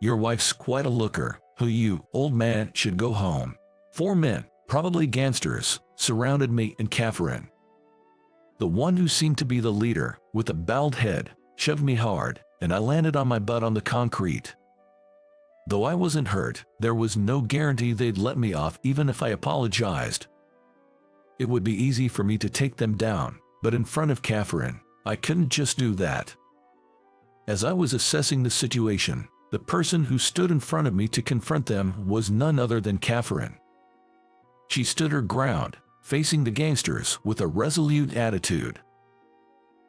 Your wife's quite a looker. Who you, old man, should go home. 4 men, probably gangsters, surrounded me and Catherine. The one who seemed to be the leader, with a bowed head, shoved me hard, and I landed on my butt on the concrete. Though I wasn't hurt, there was no guarantee they'd let me off even if I apologized. It would be easy for me to take them down, but in front of Catherine, I couldn't just do that. As I was assessing the situation, the person who stood in front of me to confront them was none other than Catherine. She stood her ground, facing the gangsters with a resolute attitude.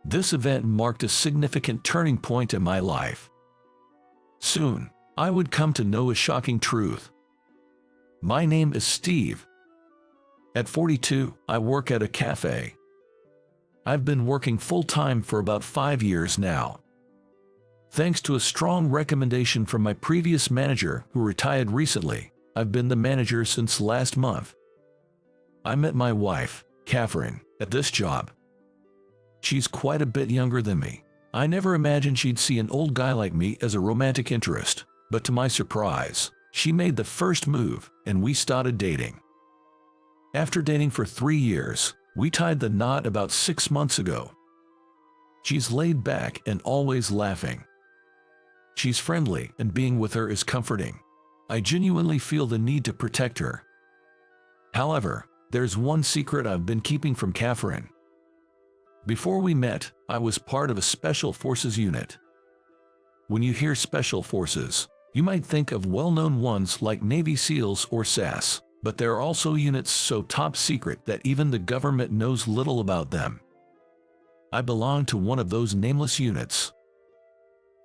This event marked a significant turning point in my life. Soon, I would come to know a shocking truth. My name is Steve. At 42, I work at a cafe. I've been working full-time for about 5 years now. Thanks to a strong recommendation from my previous manager who retired recently, I've been the manager since last month. I met my wife, Catherine, at this job. She's quite a bit younger than me. I never imagined she'd see an old guy like me as a romantic interest, but to my surprise, she made the first move and we started dating. After dating for 3 years, we tied the knot about 6 months ago. She's laid back and always laughing. She's friendly and being with her is comforting. I genuinely feel the need to protect her. However, there's one secret I've been keeping from Catherine. Before we met, I was part of a special forces unit. When you hear special forces, you might think of well-known ones like Navy SEALs or SAS, but there are also units so top secret that even the government knows little about them. I belong to one of those nameless units.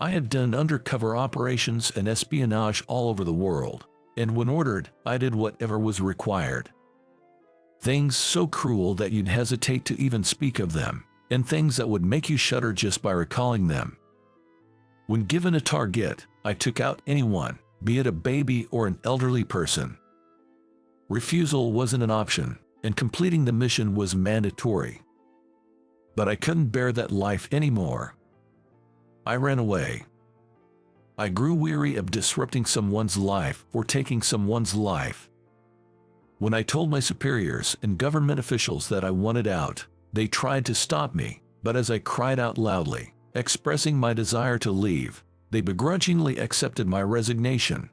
I have done undercover operations and espionage all over the world, and when ordered, I did whatever was required. Things so cruel that you'd hesitate to even speak of them, and things that would make you shudder just by recalling them. When given a target, I took out anyone, be it a baby or an elderly person. Refusal wasn't an option, and completing the mission was mandatory. But I couldn't bear that life anymore. I ran away. I grew weary of disrupting someone's life or taking someone's life. When I told my superiors and government officials that I wanted out, they tried to stop me, but as I cried out loudly, expressing my desire to leave, they begrudgingly accepted my resignation.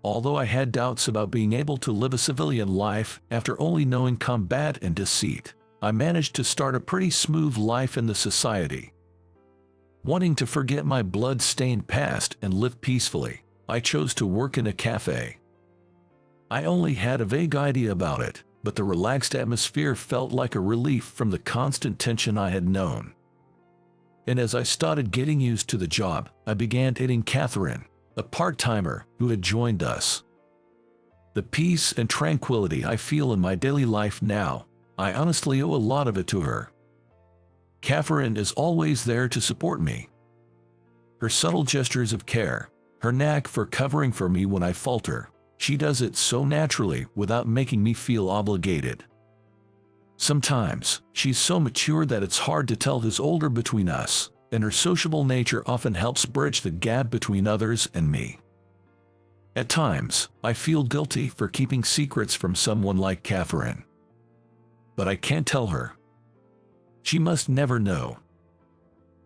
Although I had doubts about being able to live a civilian life after only knowing combat and deceit, I managed to start a pretty smooth life in the society. Wanting to forget my blood-stained past and live peacefully, I chose to work in a cafe. I only had a vague idea about it, but the relaxed atmosphere felt like a relief from the constant tension I had known. And as I started getting used to the job, I began dating Catherine, a part-timer who had joined us. The peace and tranquility I feel in my daily life now, I honestly owe a lot of it to her. Catherine is always there to support me. Her subtle gestures of care, her knack for covering for me when I falter, she does it so naturally without making me feel obligated. Sometimes, she's so mature that it's hard to tell who's older between us, and her sociable nature often helps bridge the gap between others and me. At times, I feel guilty for keeping secrets from someone like Catherine. But I can't tell her. She must never know.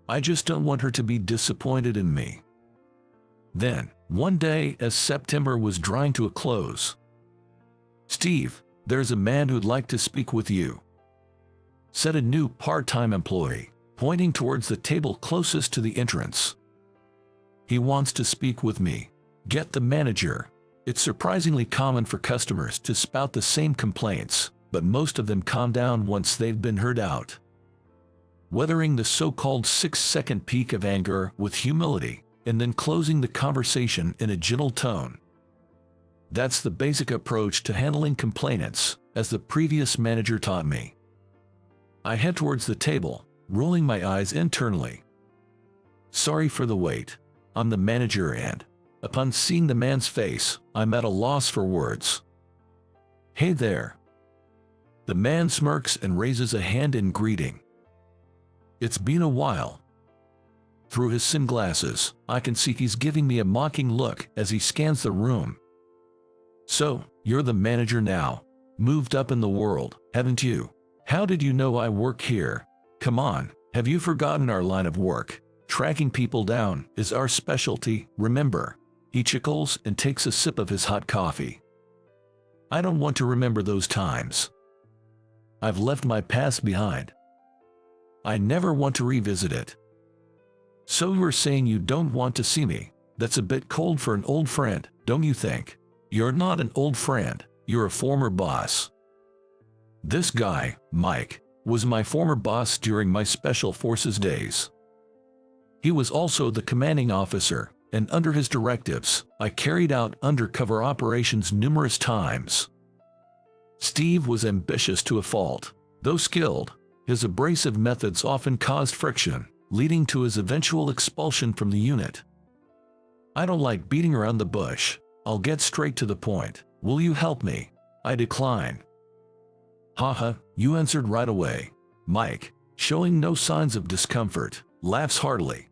I just don't want her to be disappointed in me. Then, one day as September was drawing to a close, "Steve, there's a man who'd like to speak with you," said a new part-time employee, pointing towards the table closest to the entrance. "He wants to speak with me. Get the manager." It's surprisingly common for customers to spout the same complaints, but most of them calm down once they've been heard out. Weathering the so-called 6-second peak of anger with humility, and then closing the conversation in a gentle tone. That's the basic approach to handling complainants, as the previous manager taught me. I head towards the table, rolling my eyes internally. "Sorry for the wait. I'm the manager," and, upon seeing the man's face, I'm at a loss for words. "Hey there." The man smirks and raises a hand in greeting. "It's been a while." Through his sunglasses, I can see he's giving me a mocking look as he scans the room. So, you're the manager now. Moved up in the world, haven't you? How did you know I work here? Come on, have you forgotten our line of work? Tracking people down is our specialty, remember? He chuckles and takes a sip of his hot coffee. I don't want to remember those times. I've left my past behind. I never want to revisit it. So you're saying you don't want to see me? That's a bit cold for an old friend, don't you think? You're not an old friend, you're a former boss. This guy, Mike, was my former boss during my Special Forces days. He was also the commanding officer, and under his directives, I carried out undercover operations numerous times. Steve was ambitious to a fault. Though skilled, his abrasive methods often caused friction, leading to his eventual expulsion from the unit. I don't like beating around the bush. I'll get straight to the point. Will you help me? I decline. Haha, you answered right away. Mike, showing no signs of discomfort, laughs heartily.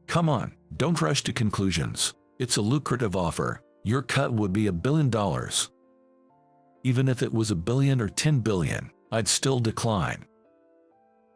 Come on, don't rush to conclusions. It's a lucrative offer. Your cut would be $1 billion. Even if it was $1 billion or $10 billion, I'd still decline.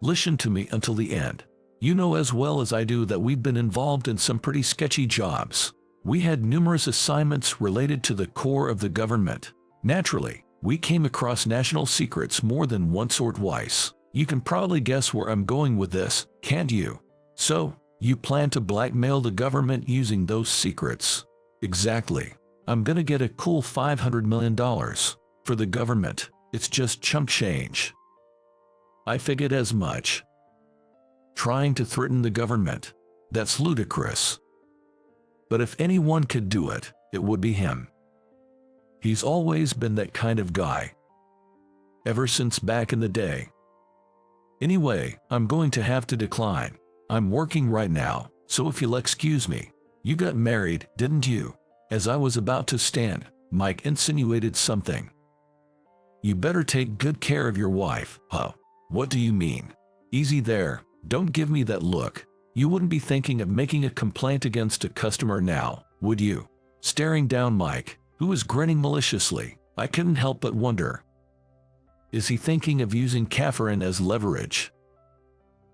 Listen to me until the end. You know as well as I do that we've been involved in some pretty sketchy jobs. We had numerous assignments related to the core of the government. Naturally, we came across national secrets more than once or twice. You can probably guess where I'm going with this, can't you? So, you plan to blackmail the government using those secrets? Exactly. I'm gonna get a cool $500 million. For the government, it's just chump change. I figured as much. Trying to threaten the government? That's ludicrous. But if anyone could do it, it would be him. He's always been that kind of guy. Ever since back in the day. Anyway, I'm going to have to decline. I'm working right now, so if you'll excuse me. You got married, didn't you? As I was about to stand, Mike insinuated something. You better take good care of your wife. Huh? What do you mean? Easy there, don't give me that look. You wouldn't be thinking of making a complaint against a customer now, would you? Staring down Mike, who was grinning maliciously, I couldn't help but wonder. Is he thinking of using Catherine as leverage?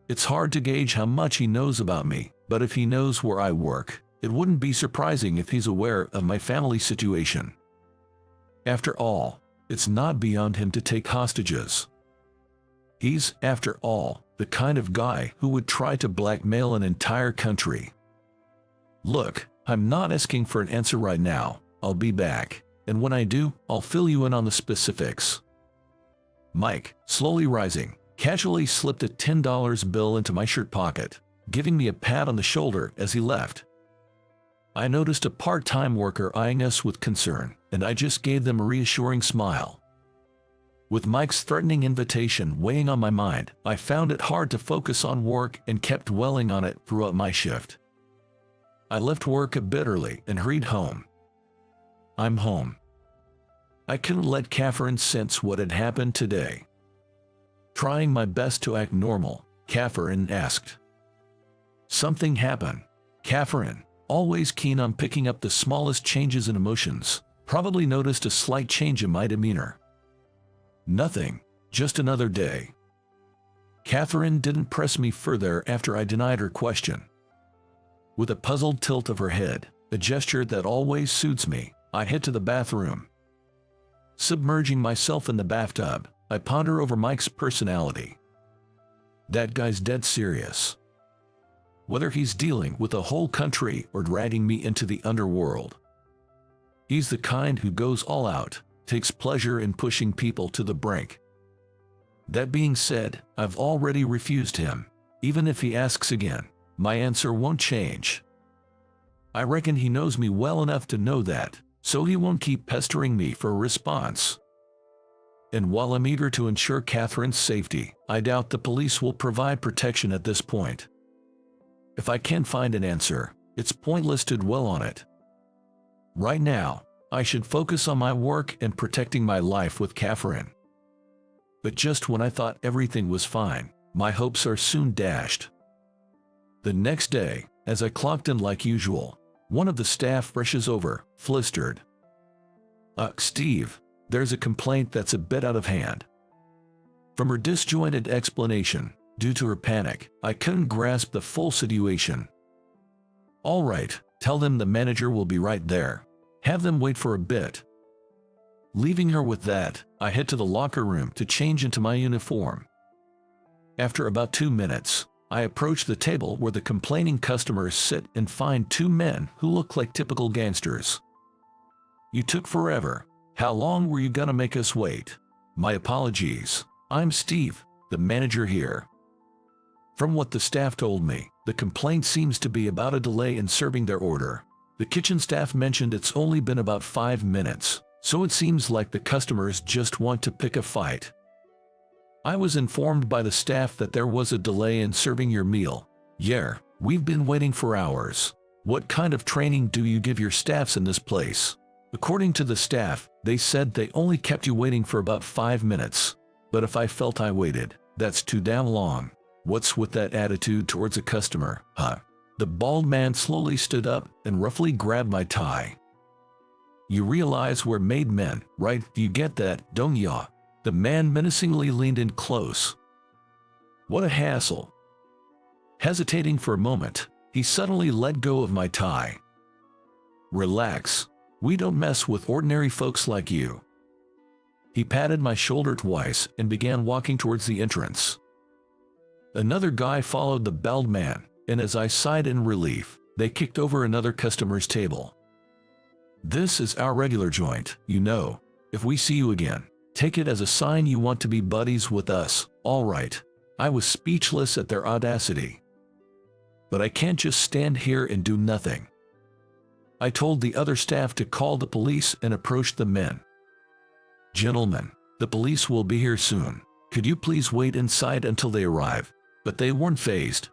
It's hard to gauge how much he knows about me, but if he knows where I work, it wouldn't be surprising if he's aware of my family situation. After all, it's not beyond him to take hostages. He's, after all, the kind of guy who would try to blackmail an entire country. Look, I'm not asking for an answer right now. I'll be back, and when I do, I'll fill you in on the specifics. Mike, slowly rising, casually slipped a $10 bill into my shirt pocket, giving me a pat on the shoulder as he left. I noticed a part-time worker eyeing us with concern, and I just gave them a reassuring smile. With Mike's threatening invitation weighing on my mind, I found it hard to focus on work and kept dwelling on it throughout my shift. I left work a bit early and hurried home. I'm home. I couldn't let Catherine sense what had happened today. Trying my best to act normal, Catherine asked. Something happened. Catherine, always keen on picking up the smallest changes in emotions, probably noticed a slight change in my demeanor. Nothing, just another day. Catherine didn't press me further after I denied her question. With a puzzled tilt of her head, a gesture that always suits me, I head to the bathroom. Submerging myself in the bathtub, I ponder over Mike's personality. That guy's dead serious. Whether he's dealing with a whole country or dragging me into the underworld. He's the kind who goes all out, takes pleasure in pushing people to the brink. That being said, I've already refused him. Even if he asks again, my answer won't change. I reckon he knows me well enough to know that, so he won't keep pestering me for a response. And while I'm eager to ensure Catherine's safety, I doubt the police will provide protection at this point. If I can't find an answer, it's pointless to dwell on it. Right now, I should focus on my work and protecting my life with Catherine. But just when I thought everything was fine, my hopes are soon dashed. The next day, as I clocked in like usual, one of the staff rushes over, flustered. Steve, there's a complaint that's a bit out of hand." From her disjointed explanation, due to her panic, I couldn't grasp the full situation. "All right, tell them the manager will be right there. Have them wait for a bit." Leaving her with that, I head to the locker room to change into my uniform. After about 2 minutes, I approach the table where the complaining customers sit and find 2 men who look like typical gangsters. "You took forever. How long were you gonna make us wait?" "My apologies. I'm Steve, the manager here." From what the staff told me, the complaint seems to be about a delay in serving their order. The kitchen staff mentioned it's only been about 5 minutes, so it seems like the customers just want to pick a fight. "I was informed by the staff that there was a delay in serving your meal." "Yeah, we've been waiting for hours. What kind of training do you give your staffs in this place?" According to the staff, they said they only kept you waiting for about 5 minutes. But if I felt I waited, that's too damn long. What's with that attitude towards a customer, huh? The bald man slowly stood up and roughly grabbed my tie. "You realize we're made men, right? You get that, don't ya?" The man menacingly leaned in close. What a hassle. Hesitating for a moment, he suddenly let go of my tie. "Relax. We don't mess with ordinary folks like you." He patted my shoulder twice and began walking towards the entrance. Another guy followed the bald man, and as I sighed in relief, they kicked over another customer's table. "This is our regular joint, you know. If we see you again, take it as a sign you want to be buddies with us, all right." I was speechless at their audacity. But I can't just stand here and do nothing. I told the other staff to call the police and approached the men. "Gentlemen, the police will be here soon. Could you please wait inside until they arrive?" But they weren't fazed.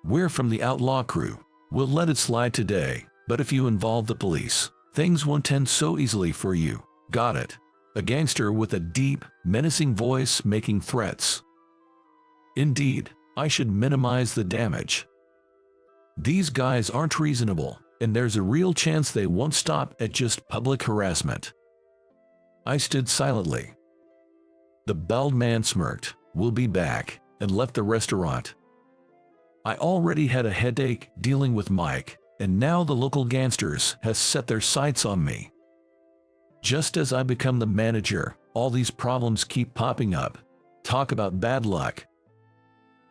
"We're from the outlaw crew. We'll let it slide today, but if you involve the police, things won't end so easily for you. Got it?" A gangster with a deep, menacing voice making threats. Indeed, I should minimize the damage. These guys aren't reasonable, and there's a real chance they won't stop at just public harassment. I stood silently. The bald man smirked, "We'll be back," and left the restaurant. I already had a headache dealing with Mike, and now the local gangsters has set their sights on me. Just as I become the manager, all these problems keep popping up. Talk about bad luck.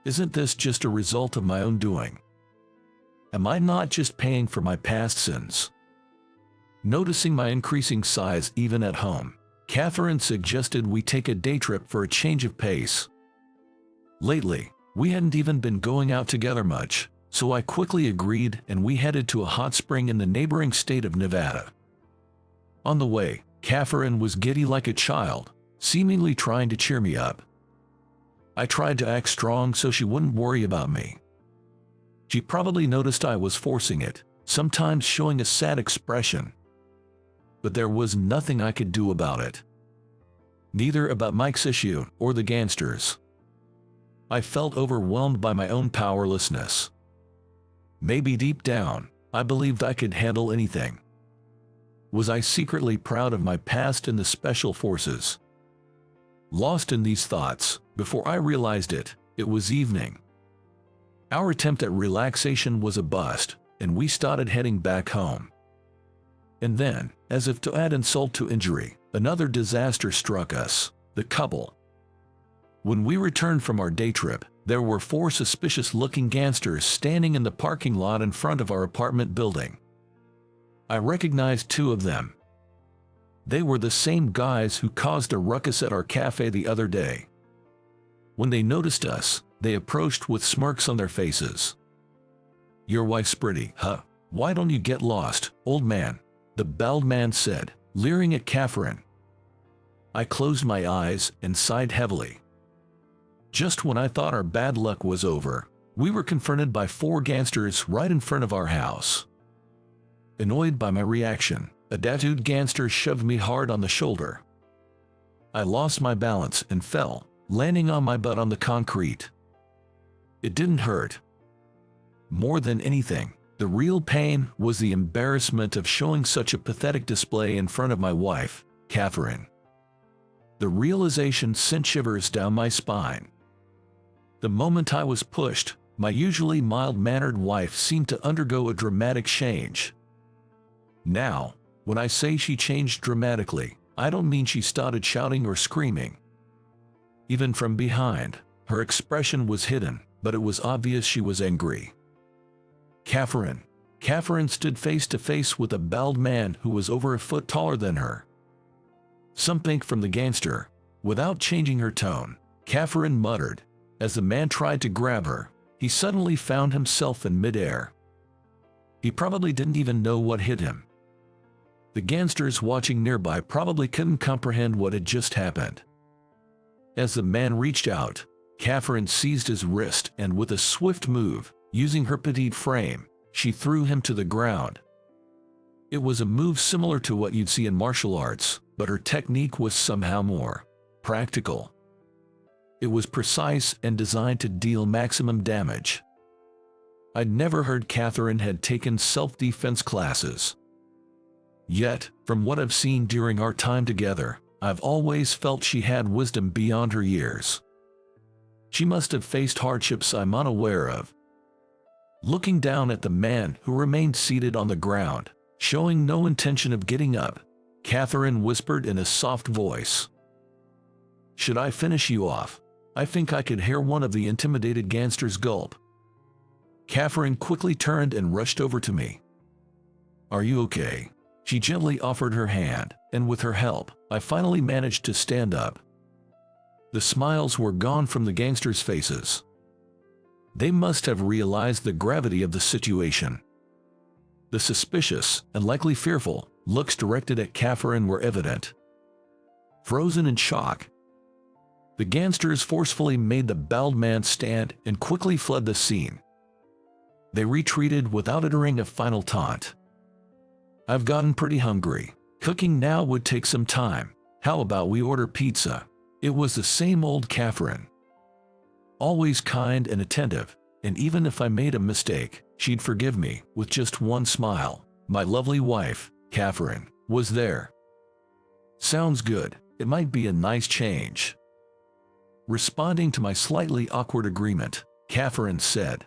Isn't this just a result of my own doing? Am I not just paying for my past sins? Noticing my increasing size even at home, Catherine suggested we take a day trip for a change of pace. Lately, we hadn't even been going out together much, so I quickly agreed and we headed to a hot spring in the neighboring state of Nevada. On the way, Catherine was giddy like a child, seemingly trying to cheer me up. I tried to act strong so she wouldn't worry about me. She probably noticed I was forcing it, sometimes showing a sad expression. But there was nothing I could do about it. Neither about Mike's issue or the gangsters. I felt overwhelmed by my own powerlessness. Maybe deep down, I believed I could handle anything. Was I secretly proud of my past in the special forces? Lost in these thoughts, before I realized it, it was evening. Our attempt at relaxation was a bust, and we started heading back home. And then, as if to add insult to injury, another disaster struck us, the couple. When we returned from our day trip, there were 4 suspicious-looking gangsters standing in the parking lot in front of our apartment building. I recognized 2 of them. They were the same guys who caused a ruckus at our cafe the other day. When they noticed us, they approached with smirks on their faces. "Your wife's pretty, huh? Why don't you get lost, old man?" the bald man said, leering at Catherine. I closed my eyes and sighed heavily. Just when I thought our bad luck was over, we were confronted by 4 gangsters right in front of our house. Annoyed by my reaction, a tattooed gangster shoved me hard on the shoulder. I lost my balance and fell, landing on my butt on the concrete. It didn't hurt. more than anything, the real pain was the embarrassment of showing such a pathetic display in front of my wife, Catherine. The realization sent shivers down my spine. The moment I was pushed, my usually mild-mannered wife seemed to undergo a dramatic change. Now, when I say she changed dramatically, I don't mean she started shouting or screaming. Even from behind, her expression was hidden, but it was obvious she was angry. Catherine stood face to face with a bald man who was over a foot taller than her. Something from the gangster. Without changing her tone, Catherine muttered. As the man tried to grab her, he suddenly found himself in midair. He probably didn't even know what hit him. The gangsters watching nearby probably couldn't comprehend what had just happened. As the man reached out, Catherine seized his wrist and with a swift move, using her petite frame, she threw him to the ground. It was a move similar to what you'd see in martial arts, but her technique was somehow more practical. It was precise and designed to deal maximum damage. I'd never heard Catherine had taken self-defense classes. Yet, from what I've seen during our time together, I've always felt she had wisdom beyond her years. She must have faced hardships I'm unaware of. Looking down at the man who remained seated on the ground, showing no intention of getting up, Catherine whispered in a soft voice, "Should I finish you off?" I think I could hear one of the intimidated gangsters gulp. Catherine quickly turned and rushed over to me. "Are you okay?" She gently offered her hand, and with her help, I finally managed to stand up. The smiles were gone from the gangsters' faces. They must have realized the gravity of the situation. The suspicious, and likely fearful, looks directed at Catherine were evident. Frozen in shock, the gangsters forcefully made the bald man stand and quickly fled the scene. They retreated without uttering a final taunt. "I've gotten pretty hungry. Cooking now would take some time. How about we order pizza?" It was the same old Catherine. Always kind and attentive, and even if I made a mistake, she'd forgive me with just one smile. My lovely wife, Catherine, was there. "Sounds good. It might be a nice change." Responding to my slightly awkward agreement, Catherine said,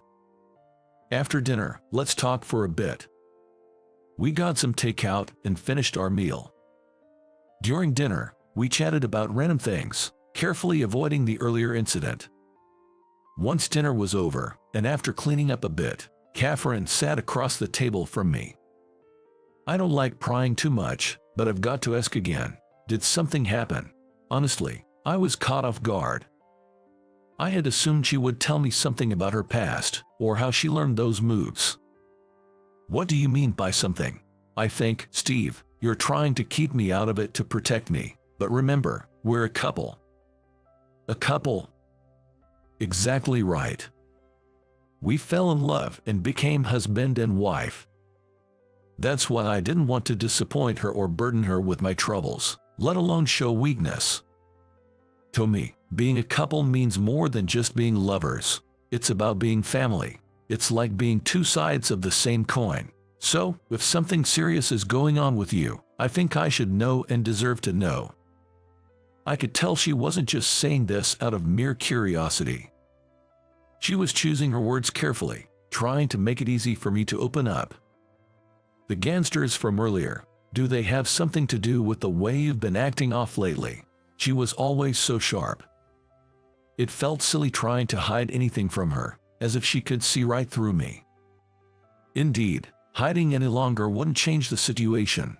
"After dinner, let's talk for a bit." We got some takeout and finished our meal. During dinner, we chatted about random things, carefully avoiding the earlier incident. Once dinner was over, and after cleaning up a bit, Catherine sat across the table from me. I don't like prying too much, but I've got to ask again. Did something happen? Honestly, I was caught off guard. I had assumed she would tell me something about her past, or how she learned those moves. "What do you mean by something?" "I think, Steve, you're trying to keep me out of it to protect me, but remember, we're a couple." "A couple?" "Exactly right. We fell in love and became husband and wife. That's why I didn't want to disappoint her or burden her with my troubles, let alone show weakness. To me, being a couple means more than just being lovers. It's about being family. It's like being two sides of the same coin. So, if something serious is going on with you, I think I should know and deserve to know." I could tell she wasn't just saying this out of mere curiosity. She was choosing her words carefully, trying to make it easy for me to open up. "The gangsters from earlier, do they have something to do with the way you've been acting off lately?" She was always so sharp. It felt silly trying to hide anything from her, as if she could see right through me. Indeed, hiding any longer wouldn't change the situation.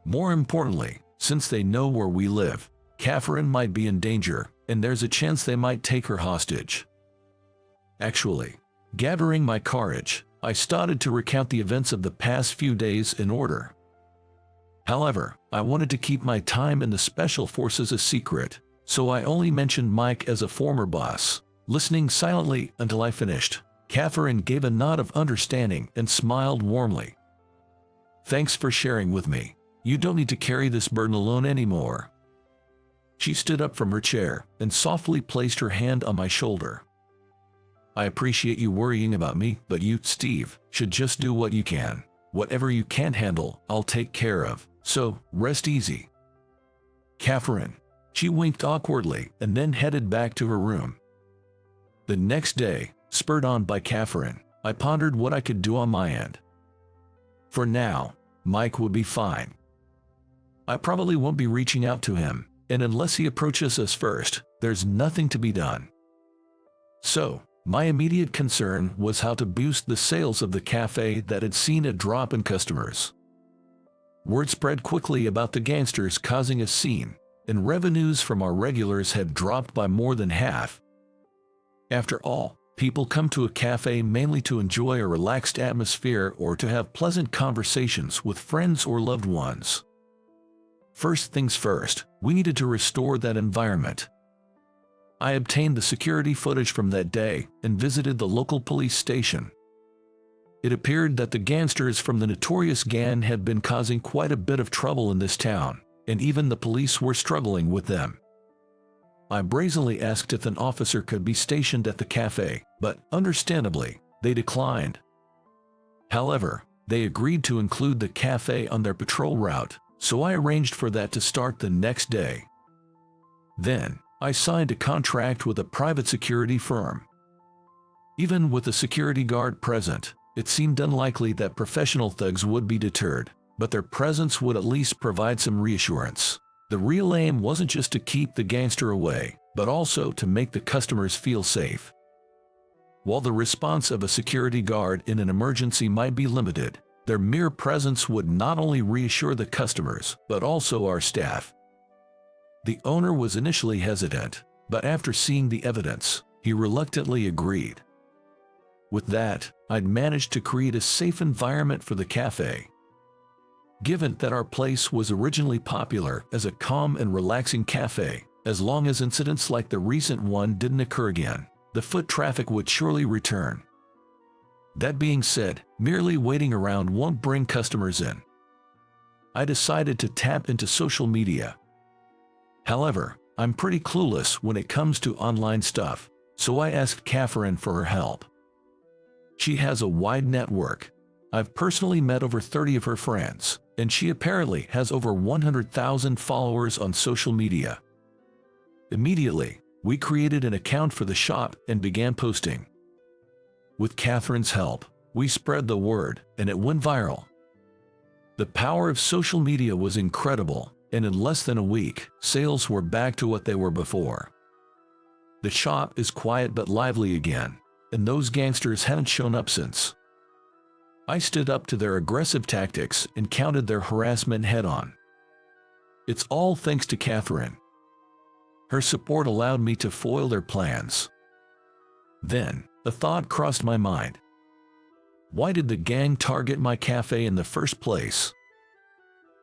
More importantly, since they know where we live, Catherine might be in danger, and there's a chance they might take her hostage. Actually, gathering my courage, I started to recount the events of the past few days in order. However, I wanted to keep my time in the Special Forces a secret, so I only mentioned Mike as a former boss. Listening silently until I finished, Catherine gave a nod of understanding and smiled warmly. "Thanks for sharing with me. You don't need to carry this burden alone anymore." She stood up from her chair and softly placed her hand on my shoulder. I appreciate you worrying about me, but you, Steve, should just do what you can. Whatever you can't handle, I'll take care of. So, rest easy. Catherine. She winked awkwardly and then headed back to her room. The next day, spurred on by Catherine, I pondered what I could do on my end. For now, Mike would be fine. I probably won't be reaching out to him, and unless he approaches us first, there's nothing to be done. So, my immediate concern was how to boost the sales of the cafe that had seen a drop in customers. Word spread quickly about the gangsters causing a scene, and revenues from our regulars had dropped by more than half. After all, people come to a cafe mainly to enjoy a relaxed atmosphere or to have pleasant conversations with friends or loved ones. First things first, we needed to restore that environment. I obtained the security footage from that day and visited the local police station. It appeared that the gangsters from the notorious gang had been causing quite a bit of trouble in this town, and even the police were struggling with them. I brazenly asked if an officer could be stationed at the cafe, but understandably, they declined. However, they agreed to include the cafe on their patrol route, so I arranged for that to start the next day. Then, I signed a contract with a private security firm. Even with a security guard present, it seemed unlikely that professional thugs would be deterred, but their presence would at least provide some reassurance. The real aim wasn't just to keep the gangster away, but also to make the customers feel safe. While the response of a security guard in an emergency might be limited, their mere presence would not only reassure the customers, but also our staff. The owner was initially hesitant, but after seeing the evidence, he reluctantly agreed. With that, I'd managed to create a safe environment for the cafe. Given that our place was originally popular as a calm and relaxing cafe, as long as incidents like the recent one didn't occur again, the foot traffic would surely return. That being said, merely waiting around won't bring customers in. I decided to tap into social media. However, I'm pretty clueless when it comes to online stuff, so I asked Catherine for her help. She has a wide network. I've personally met over 30 of her friends, and she apparently has over 100,000 followers on social media. Immediately, we created an account for the shop and began posting. With Catherine's help, we spread the word, and it went viral. The power of social media was incredible, and in less than a week, sales were back to what they were before. The shop is quiet but lively again, and those gangsters hadn't shown up since. I stood up to their aggressive tactics and countered their harassment head-on. It's all thanks to Catherine. Her support allowed me to foil their plans. Then, a thought crossed my mind. Why did the gang target my cafe in the first place?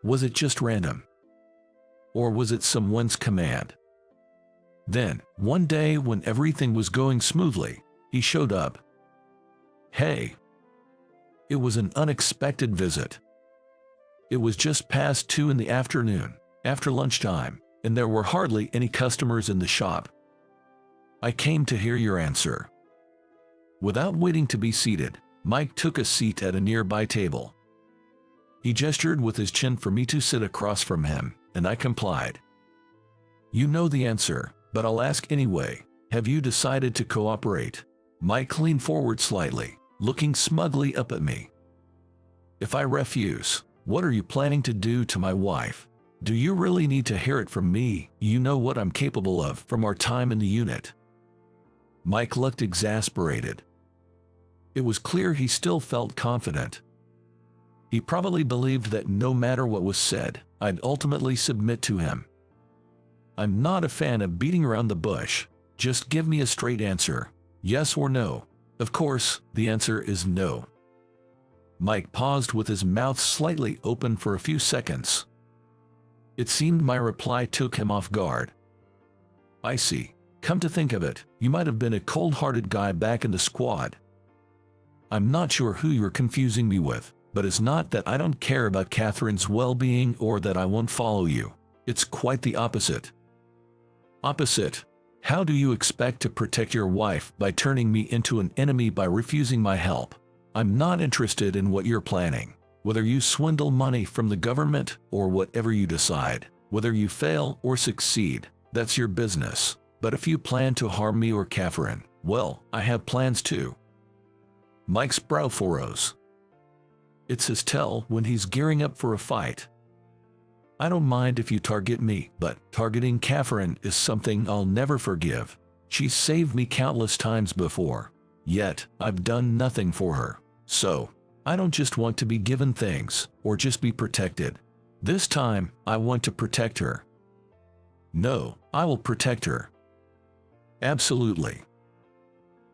Was it just random? Or was it someone's command? Then, one day when everything was going smoothly, he showed up. Hey! It was an unexpected visit. It was just past 2 in the afternoon, after lunchtime, and there were hardly any customers in the shop. I came to hear your answer. Without waiting to be seated, Mike took a seat at a nearby table. He gestured with his chin for me to sit across from him, and I complied. You know the answer, but I'll ask anyway. Have you decided to cooperate? Mike leaned forward slightly, looking smugly up at me. If I refuse, what are you planning to do to my wife? Do you really need to hear it from me? You know what I'm capable of from our time in the unit. Mike looked exasperated. It was clear he still felt confident. He probably believed that no matter what was said, I'd ultimately submit to him. I'm not a fan of beating around the bush. Just give me a straight answer, yes or no. Of course, the answer is no. Mike paused with his mouth slightly open for a few seconds. It seemed my reply took him off guard. I see. Come to think of it, you might have been a cold-hearted guy back in the squad. I'm not sure who you're confusing me with, but it's not that I don't care about Catherine's well-being or that I won't follow you. It's quite the opposite. Opposite? How do you expect to protect your wife by turning me into an enemy by refusing my help? I'm not interested in what you're planning. Whether you swindle money from the government or whatever you decide, whether you fail or succeed, that's your business. But if you plan to harm me or Catherine, well, I have plans too. Mike's brow furrows. It's his tell when he's gearing up for a fight. I don't mind if you target me, but targeting Catherine is something I'll never forgive. She's saved me countless times before, yet I've done nothing for her. So, I don't just want to be given things, or just be protected. This time, I want to protect her. No, I will protect her. Absolutely.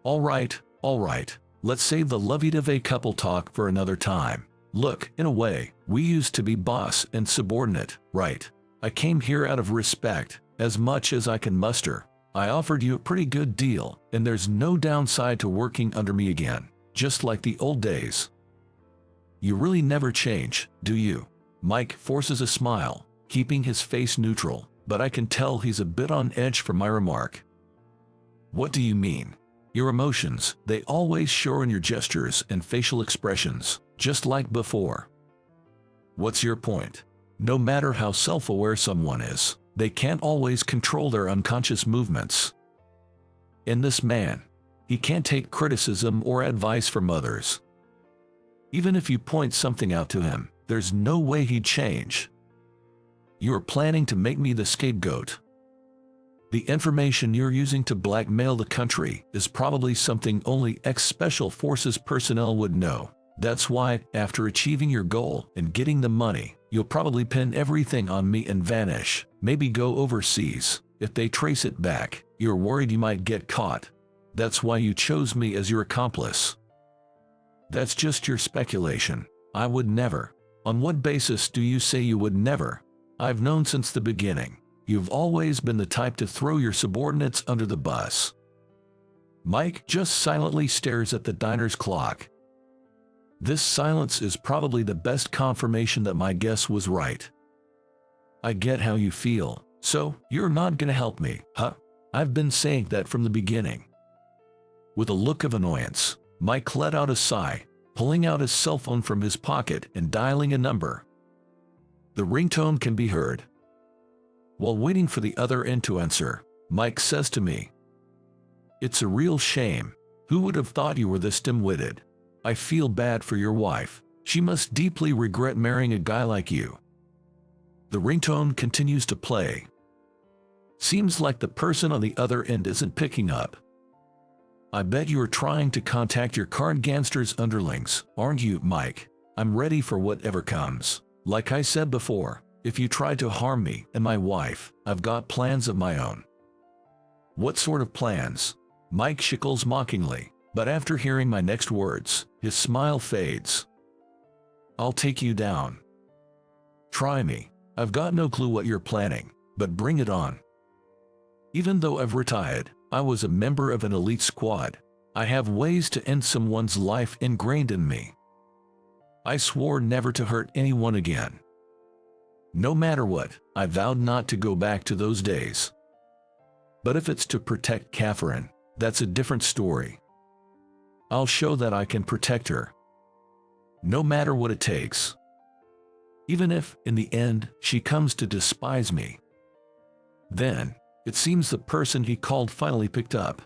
All right, let's save the lovey-dovey couple talk for another time. Look, in a way, we used to be boss and subordinate, right? I came here out of respect, as much as I can muster. I offered you a pretty good deal, and there's no downside to working under me again, just like the old days. You really never change, do you? Mike forces a smile, keeping his face neutral, but I can tell he's a bit on edge from my remark. What do you mean? Your emotions, they always show in your gestures and facial expressions, just like before. What's your point? No matter how self-aware someone is, they can't always control their unconscious movements. And this man, he can't take criticism or advice from others. Even if you point something out to him, there's no way he'd change. You're planning to make me the scapegoat. The information you're using to blackmail the country is probably something only ex-Special Forces personnel would know. That's why, after achieving your goal and getting the money, you'll probably pin everything on me and vanish, maybe go overseas. If they trace it back, you're worried you might get caught. That's why you chose me as your accomplice. That's just your speculation. I would never. On what basis do you say you would never? I've known since the beginning. You've always been the type to throw your subordinates under the bus. Mike just silently stares at the diner's clock. This silence is probably the best confirmation that my guess was right. I get how you feel, so you're not gonna help me, huh? I've been saying that from the beginning. With a look of annoyance, Mike let out a sigh, pulling out his cell phone from his pocket and dialing a number. The ringtone can be heard. While waiting for the other end to answer, Mike says to me, "It's a real shame. Who would have thought you were this dim-witted? I feel bad for your wife. She must deeply regret marrying a guy like you." The ringtone continues to play. Seems like the person on the other end isn't picking up. I bet you are trying to contact your current gangster's underlings, aren't you, Mike? I'm ready for whatever comes. Like I said before, if you try to harm me and my wife, I've got plans of my own. What sort of plans? Mike shickles mockingly, but after hearing my next words, his smile fades. I'll take you down. Try me. I've got no clue what you're planning, but bring it on. Even though I've retired, I was a member of an elite squad. I have ways to end someone's life ingrained in me. I swore never to hurt anyone again. No matter what, I vowed not to go back to those days. But if it's to protect Catherine, that's a different story. I'll show that I can protect her. No matter what it takes. Even if, in the end, she comes to despise me. Then, it seems the person he called finally picked up.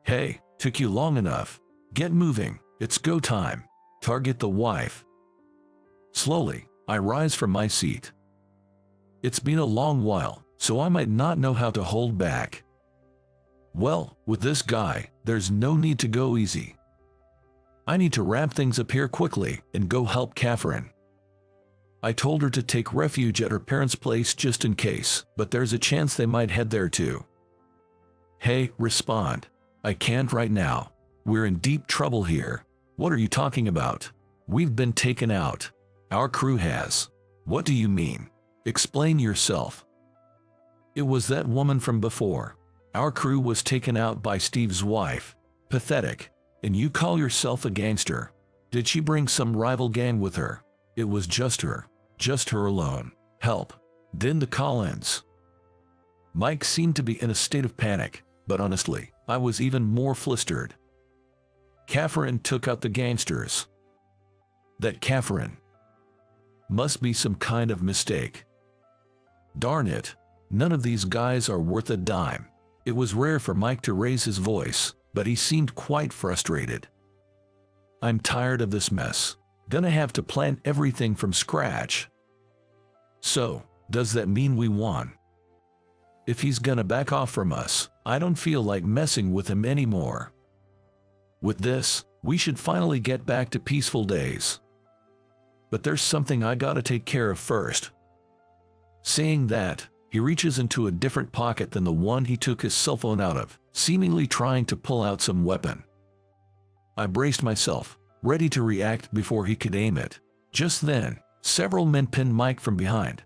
Hey, took you long enough. Get moving, it's go time. Target the wife. Slowly, I rise from my seat. It's been a long while, so I might not know how to hold back. Well, with this guy, there's no need to go easy. I need to wrap things up here quickly and go help Catherine. I told her to take refuge at her parents' place just in case, but there's a chance they might head there too. Hey, respond. I can't right now. We're in deep trouble here. What are you talking about? We've been taken out. Our crew has. What do you mean? Explain yourself. It was that woman from before. Our crew was taken out by Steve's wife. Pathetic. And you call yourself a gangster. Did she bring some rival gang with her? It was just her alone. Help. Then the call ends. Mike seemed to be in a state of panic, but honestly, I was even more flustered. Catherine took out the gangsters. That Catherine must be some kind of mistake. Darn it, none of these guys are worth a dime. It was rare for Mike to raise his voice, but he seemed quite frustrated. I'm tired of this mess. Gonna have to plan everything from scratch. So, does that mean we won? If he's gonna back off from us, I don't feel like messing with him anymore. With this, we should finally get back to peaceful days. But there's something I gotta take care of first. Saying that, he reaches into a different pocket than the one he took his cell phone out of, seemingly trying to pull out some weapon. I braced myself, ready to react before he could aim it. Just then, several men pinned Mike from behind.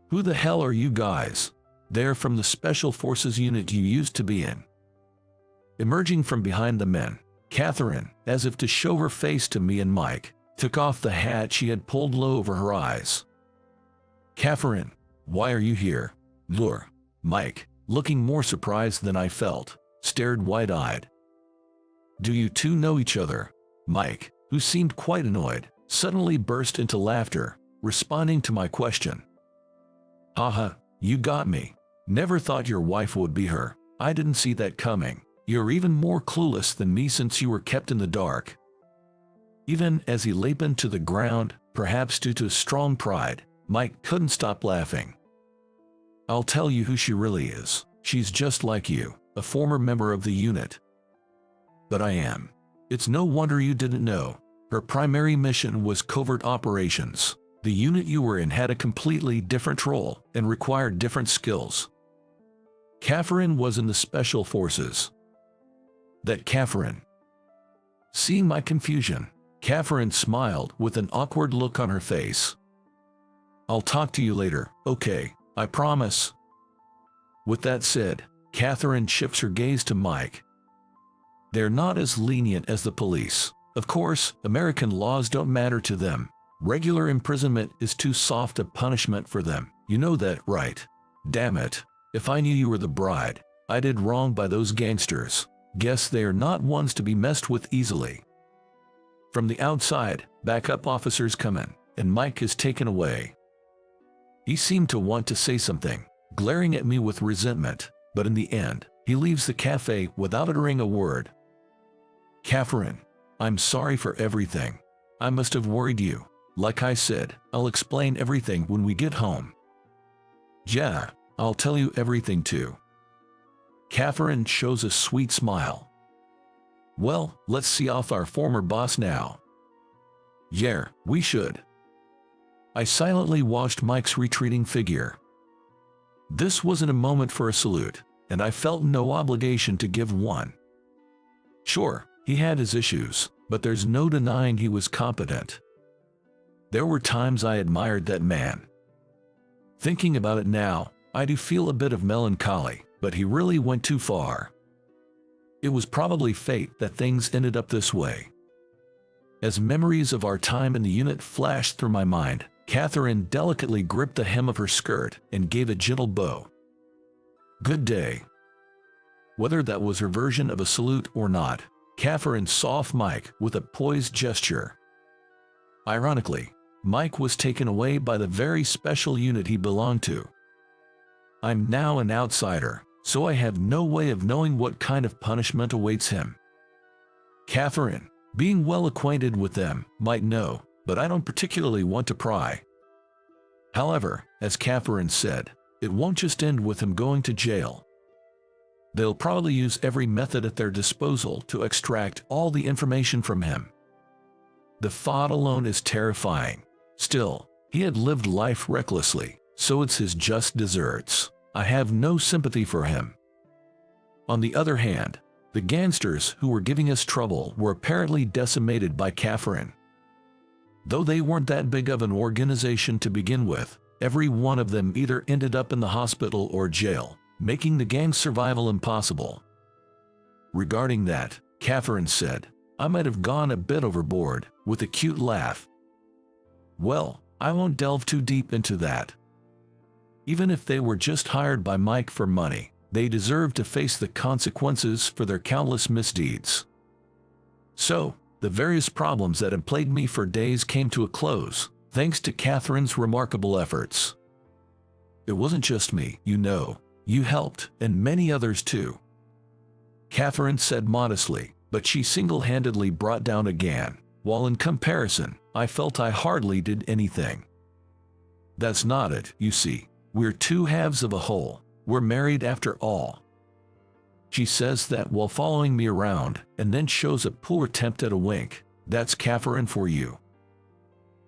Who the hell are you guys? They're from the Special Forces unit you used to be in. Emerging from behind the men, Catherine, as if to show her face to me and Mike, took off the hat she had pulled low over her eyes. Catherine, why are you here? Lure. Mike, looking more surprised than I felt, stared wide-eyed. Do you two know each other? Mike, who seemed quite annoyed, suddenly burst into laughter, responding to my question. Haha, you got me. Never thought your wife would be her. I didn't see that coming. You're even more clueless than me since you were kept in the dark. Even as he leaped to the ground, perhaps due to strong pride, Mike couldn't stop laughing. I'll tell you who she really is. She's just like you, a former member of the unit. But I am. It's no wonder you didn't know. Her primary mission was covert operations. The unit you were in had a completely different role and required different skills. Catherine was in the Special Forces. That Catherine. Seeing my confusion, Catherine smiled with an awkward look on her face. I'll talk to you later, okay, I promise. With that said, Catherine shifts her gaze to Mike. They're not as lenient as the police. Of course, American laws don't matter to them. Regular imprisonment is too soft a punishment for them. You know that, right? Damn it. If I knew you were the bride, I did wrong by those gangsters. Guess they're not ones to be messed with easily. From the outside, backup officers come in, and Mike is taken away. He seemed to want to say something, glaring at me with resentment, but in the end, he leaves the cafe without uttering a word. Catherine, I'm sorry for everything. I must have worried you. Like I said, I'll explain everything when we get home. Yeah, I'll tell you everything too. Catherine shows a sweet smile. Well, let's see off our former boss now. Yeah, we should. I silently watched Mike's retreating figure. This wasn't a moment for a salute, and I felt no obligation to give one. Sure, he had his issues, but there's no denying he was competent. There were times I admired that man. Thinking about it now, I do feel a bit of melancholy, but he really went too far. It was probably fate that things ended up this way. As memories of our time in the unit flashed through my mind, Catherine delicately gripped the hem of her skirt and gave a gentle bow. Good day. Whether that was her version of a salute or not, Catherine saw off Mike with a poised gesture. Ironically, Mike was taken away by the very special unit he belonged to. I'm now an outsider, so I have no way of knowing what kind of punishment awaits him. Catherine, being well acquainted with them, might know, but I don't particularly want to pry. However, as Catherine said, it won't just end with him going to jail. They'll probably use every method at their disposal to extract all the information from him. The thought alone is terrifying. Still, he had lived life recklessly, so it's his just deserts. I have no sympathy for him. On the other hand, the gangsters who were giving us trouble were apparently decimated by Catherine. Though they weren't that big of an organization to begin with, every one of them either ended up in the hospital or jail, making the gang's survival impossible. Regarding that, Catherine said, I might have gone a bit overboard, with a cute laugh. Well, I won't delve too deep into that. Even if they were just hired by Mike for money, they deserved to face the consequences for their countless misdeeds. So, the various problems that had plagued me for days came to a close, thanks to Catherine's remarkable efforts. It wasn't just me, you know. You helped, and many others too. Catherine said modestly, but she single-handedly brought down again, while in comparison, I felt I hardly did anything. That's not it, you see. We're two halves of a whole. We're married after all. She says that while following me around, and then shows a poor attempt at a wink. That's Catherine for you.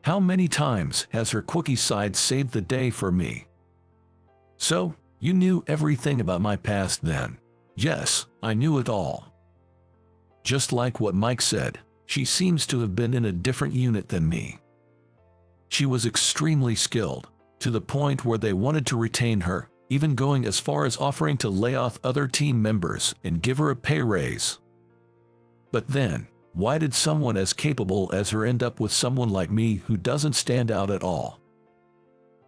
How many times has her quirky side saved the day for me? So, you knew everything about my past then. Yes, I knew it all. Just like what Mike said, she seems to have been in a different unit than me. She was extremely skilled, to the point where they wanted to retain her, even going as far as offering to lay off other team members and give her a pay raise. But then, why did someone as capable as her end up with someone like me who doesn't stand out at all?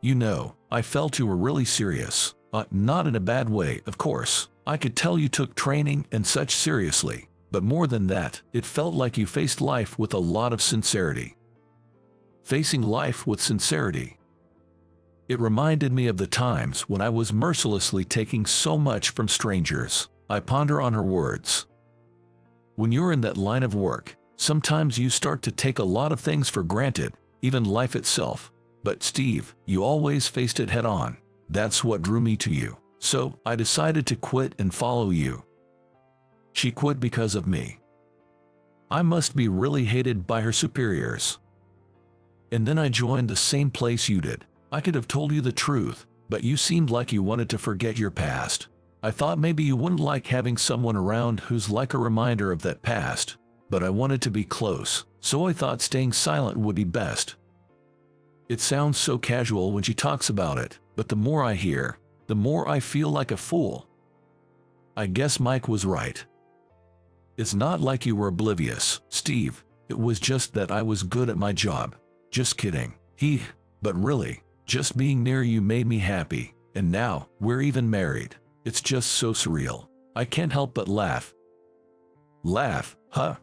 You know, I felt you were really serious. Not in a bad way, of course. I could tell you took training and such seriously, but more than that, it felt like you faced life with a lot of sincerity. Facing life with sincerity. It reminded me of the times when I was mercilessly taking so much from strangers. I ponder on her words. When you're in that line of work, sometimes you start to take a lot of things for granted, even life itself. But Steve, you always faced it head on. That's what drew me to you. So, I decided to quit and follow you. She quit because of me. I must be really hated by her superiors. And then I joined the same place you did. I could have told you the truth, but you seemed like you wanted to forget your past. I thought maybe you wouldn't like having someone around who's like a reminder of that past, but I wanted to be close, so I thought staying silent would be best. It sounds so casual when she talks about it, but the more I hear, the more I feel like a fool. I guess Mike was right. It's not like you were oblivious, Steve. It was just that I was good at my job. Just kidding. But really, just being near you made me happy, and now, we're even married. It's just so surreal. I can't help but laugh. Laugh, huh?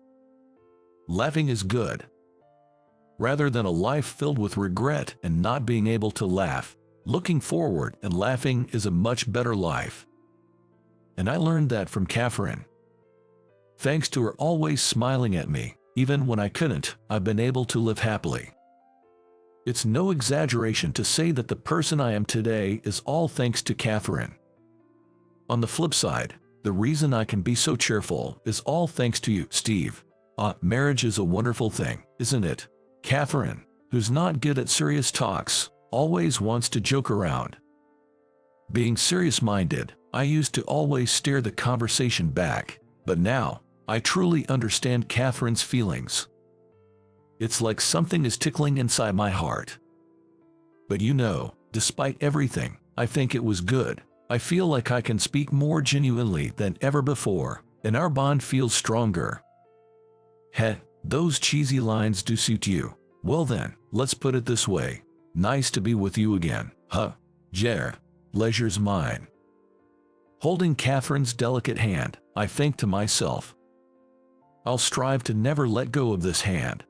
Laughing is good. Rather than a life filled with regret and not being able to laugh, looking forward and laughing is a much better life. And I learned that from Catherine. Thanks to her always smiling at me, even when I couldn't, I've been able to live happily. It's no exaggeration to say that the person I am today is all thanks to Catherine. On the flip side, the reason I can be so cheerful is all thanks to you, Steve. Marriage is a wonderful thing, isn't it? Catherine, who's not good at serious talks, always wants to joke around. Being serious-minded, I used to always steer the conversation back, but now, I truly understand Catherine's feelings. It's like something is tickling inside my heart. But you know, despite everything, I think it was good. I feel like I can speak more genuinely than ever before, and our bond feels stronger. Those cheesy lines do suit you. Well then, let's put it this way. Nice to be with you again, huh? Leisure's mine. Holding Catherine's delicate hand, I think to myself, I'll strive to never let go of this hand.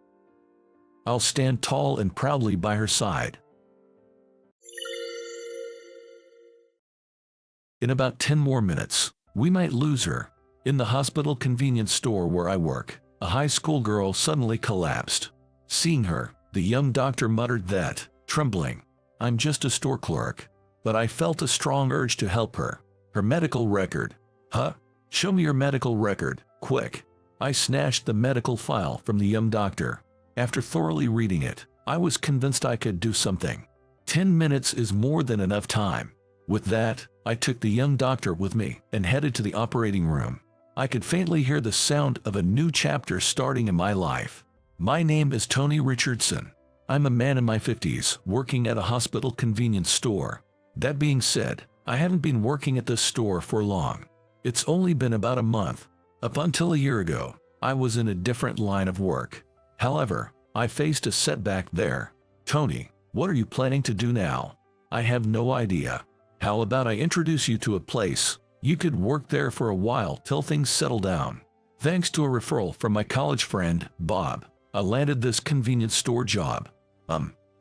I'll stand tall and proudly by her side. In about 10 more minutes, we might lose her. In the hospital convenience store where I work, a high school girl suddenly collapsed. Seeing her, the young doctor muttered that, trembling, "I'm just a store clerk." But I felt a strong urge to help her. Her medical record. Show me your medical record, quick. I snatched the medical file from the young doctor. After thoroughly reading it, I was convinced I could do something. 10 minutes is more than enough time. With that, I took the young doctor with me and headed to the operating room. I could faintly hear the sound of a new chapter starting in my life. My name is Tony Richardson. I'm a man in my 50s, working at a hospital convenience store. That being said, I haven't been working at this store for long. It's only been about a month. Up until a year ago, I was in a different line of work. However, I faced a setback there. Tony, what are you planning to do now? I have no idea. How about I introduce you to a place? You could work there for a while till things settle down. Thanks to a referral from my college friend, Bob, I landed this convenience store job.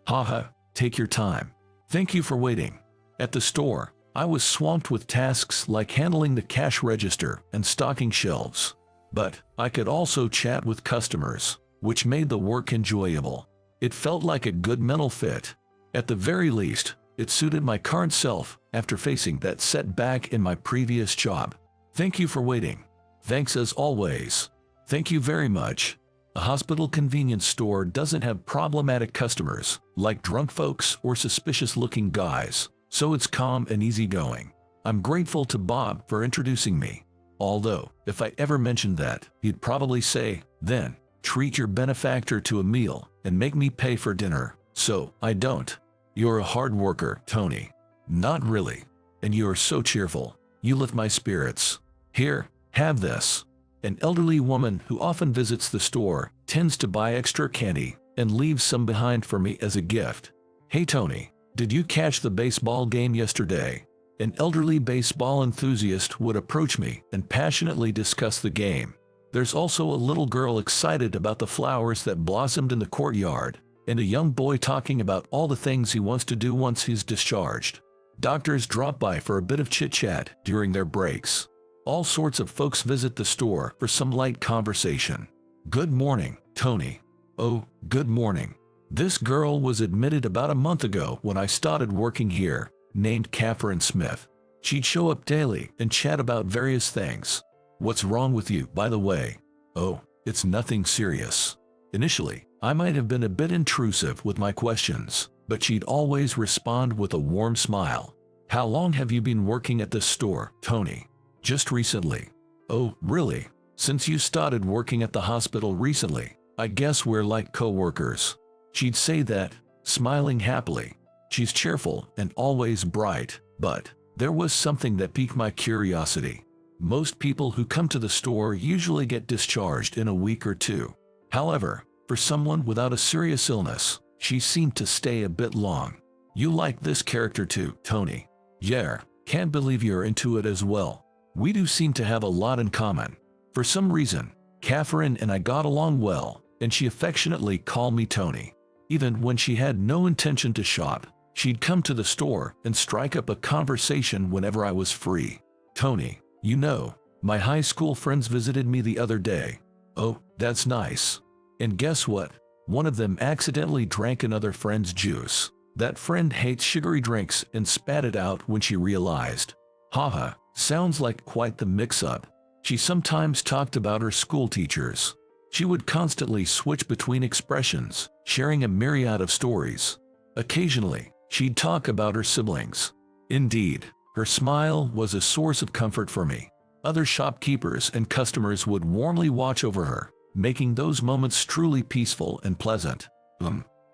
Haha, take your time. Thank you for waiting. At the store, I was swamped with tasks like handling the cash register and stocking shelves. But I could also chat with customers, which made the work enjoyable. It felt like a good mental fit. At the very least, it suited my current self after facing that setback in my previous job. Thank you for waiting. Thanks as always. Thank you very much. A hospital convenience store doesn't have problematic customers, like drunk folks or suspicious-looking guys, so it's calm and easygoing. I'm grateful to Bob for introducing me. Although, if I ever mentioned that, he'd probably say, then, treat your benefactor to a meal and make me pay for dinner. So, I don't. You're a hard worker, Tony. Not really. And you are so cheerful. You lift my spirits. Here, have this. An elderly woman who often visits the store tends to buy extra candy and leaves some behind for me as a gift. Hey Tony, did you catch the baseball game yesterday? An elderly baseball enthusiast would approach me and passionately discuss the game. There's also a little girl excited about the flowers that blossomed in the courtyard, and a young boy talking about all the things he wants to do once he's discharged. Doctors drop by for a bit of chit-chat during their breaks. All sorts of folks visit the store for some light conversation. Good morning, Tony. Oh, good morning. This girl was admitted about a month ago when I started working here, named Catherine Smith. She'd show up daily and chat about various things. What's wrong with you, by the way? Oh, it's nothing serious. Initially, I might have been a bit intrusive with my questions, but she'd always respond with a warm smile. How long have you been working at this store, Tony? Just recently. Oh, really? Since you started working at the hospital recently, I guess we're like co-workers. She'd say that, smiling happily. She's cheerful and always bright, but there was something that piqued my curiosity. Most people who come to the store usually get discharged in a week or two. However, for someone without a serious illness, she seemed to stay a bit long. You like this character too, Tony. Yeah, can't believe you're into it as well. We do seem to have a lot in common. For some reason, Catherine and I got along well, and she affectionately called me Tony. Even when she had no intention to shop, she'd come to the store and strike up a conversation whenever I was free. Tony, you know, my high school friends visited me the other day. Oh, that's nice. And guess what? One of them accidentally drank another friend's juice. That friend hates sugary drinks and spat it out when she realized. Haha, sounds like quite the mix-up. She sometimes talked about her school teachers. She would constantly switch between expressions, sharing a myriad of stories. Occasionally, she'd talk about her siblings. Indeed, her smile was a source of comfort for me. Other shopkeepers and customers would warmly watch over her, making those moments truly peaceful and pleasant.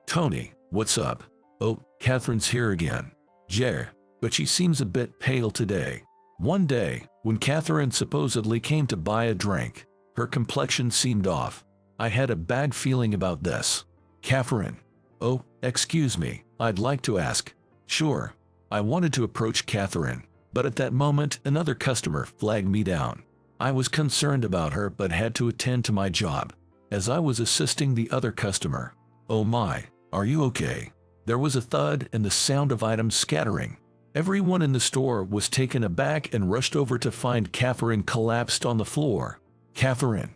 Tony, what's up? Oh, Catherine's here again. Yeah, but she seems a bit pale today. One day, when Catherine supposedly came to buy a drink, her complexion seemed off. I had a bad feeling about this. Catherine. Oh, excuse me, I'd like to ask. Sure. I wanted to approach Catherine, but at that moment another customer flagged me down. I was concerned about her but had to attend to my job. As I was assisting the other customer. Oh my, are you okay? There was a thud and the sound of items scattering. Everyone in the store was taken aback and rushed over to find Catherine collapsed on the floor. Catherine.